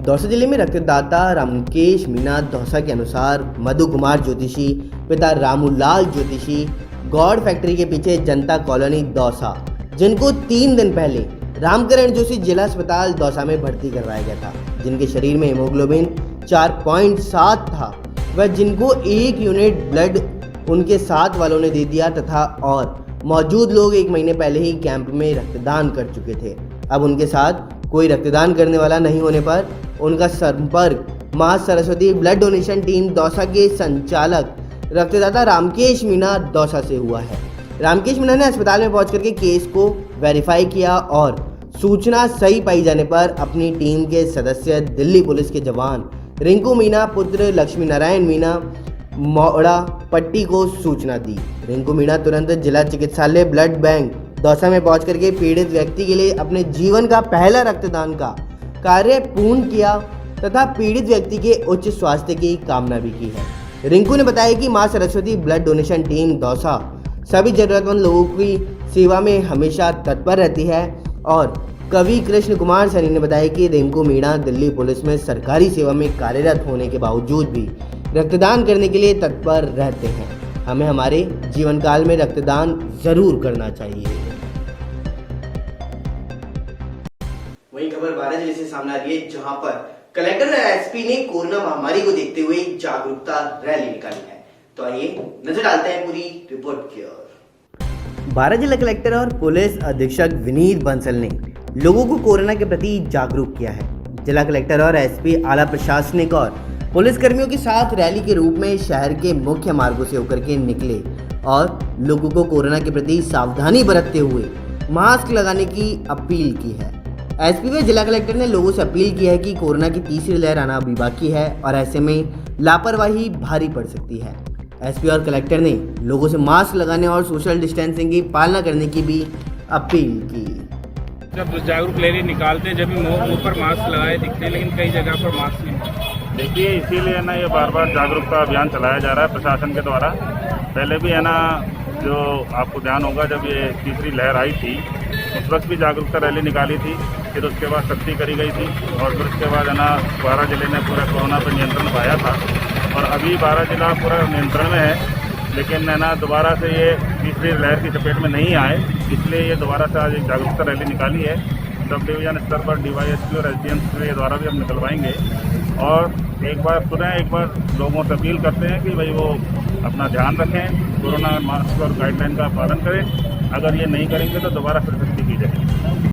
दौसा जिले में रक्तदाता रामकेश मीना दौसा के अनुसार मधु कुमार ज्योतिषी, पिता रामूलाल ज्योतिषी, गॉड फैक्ट्री के पीछे जनता कॉलोनी दौसा, जिनको 3 दिन पहले रामकरण जोशी जिला अस्पताल दौसा में भर्ती करवाया गया था, जिनके शरीर में हीमोग्लोबिन 4.7 था, वह जिनको 1 यूनिट ब्लड उनके साथ वालों ने दे दिया तथा और मौजूद लोग 1 महीने पहले ही कैंप में रक्तदान कर चुके थे। अब उनके साथ कोई रक्तदान करने वाला नहीं होने पर उनका संपर्क मां Saraswati blood donation team Dausa के संचालक रक्तदाता रामकेश मीना दौसा से हुआ है। रामकेश मीना ने अस्पताल में पहुंच करके केस को वेरीफाई किया और सूचना सही पाई जाने पर अपनी टीम के सदस्य दिल्ली पुलिस के जवान रिंकू मीना पुत्र लक्ष्मी नारायण मीना मोड़ा पट्टी को सूचना दी। रिंकू मीना तुरंत जिला चिकित्सालय ब्लड बैंक दौसा में पहुंच करके पीड़ित व्यक्ति के लिए अपने जीवन का पहला रक्तदान का कार्य पूर्ण किया तथा पीड़ित व्यक्ति के उच्च स्वास्थ्य की कामना भी की है। रिंकू ने बताया कि मां Saraswati blood donation team Dausa सभी जरूरतमंद लोगों की सेवा में हमेशा तत्पर रहती है। और कवि कृष्ण कुमार सैनी ने बताया कि रिंकू मीणा दिल्ली पुलिस में सरकारी सेवा में कार्यरत होने के बावजूद भी रक्तदान करने के लिए तत्पर रहते हैं। हमें हमारे जीवन काल में रक्तदान जरूर करना चाहिए। वहीं खबर 12 जिले से सामने आ रही है, जहां पर कलेक्टर और एसपी ने कोरोना महामारी को देखते हुए जागरूकता रैली निकाली है। तो आइए नजर डालते हैं पूरी रिपोर्ट की ओर। 12 जिला कलेक्टर और पुलिस अधीक्षक विनीत बंसल ने लोगों को कोरोना के प्रति जागरूक किया है। जिला कलेक्टर और एसपी आला प्रशासनिक और पुलिस कर्मियों के साथ रैली के रूप में शहर के मुख्य मार्गों से होकर के निकले और लोगों को कोरोना के प्रति सावधानी बरतते हुए मास्क लगाने की अपील की है। एसपी व जिला कलेक्टर ने लोगों से अपील की है कि कोरोना की तीसरी लहर आना अभी बाकी है और ऐसे में लापरवाही भारी पड़ सकती है। एसपी और कलेक्टर ने लोगों से मास्क लगाने और सोशल डिस्टेंसिंग की पालना करने की भी अपील की। जब जागरूक रैली निकालते हैं जब भी मुंह पर मास्क लगाए दिखते हैं, लेकिन कई जगह पर मास्क नहीं। देखिए, इसीलिए ना ये बार बार जागरूकता अभियान चलाया जा रहा है प्रशासन के द्वारा। पहले भी है ना, जो आपको ध्यान होगा, जब ये तीसरी लहर आई थी उस वक्त भी जागरूकता रैली निकाली थी, फिर उसके बाद सख्ती करी गई थी और फिर उसके बाद है ना 12 जिले ने पूरा कोरोना पर नियंत्रण पाया था और अभी 12 जिला पूरा नियंत्रण में है। लेकिन है ना दोबारा से ये तीसरी लहर की चपेट में नहीं आए, इसलिए ये दोबारा से आज एक जागरूकता रैली निकाली है। सब डिवीजन स्तर पर डीवाईएसपी और एसडीएम के द्वारा भी हम निकलवाएंगे और एक बार लोगों से अपील करते हैं कि भाई वो अपना ध्यान रखें, कोरोना मास्क और गाइडलाइन का पालन करें। अगर ये नहीं करेंगे तो दोबारा फिर सख्ती की जाएगी।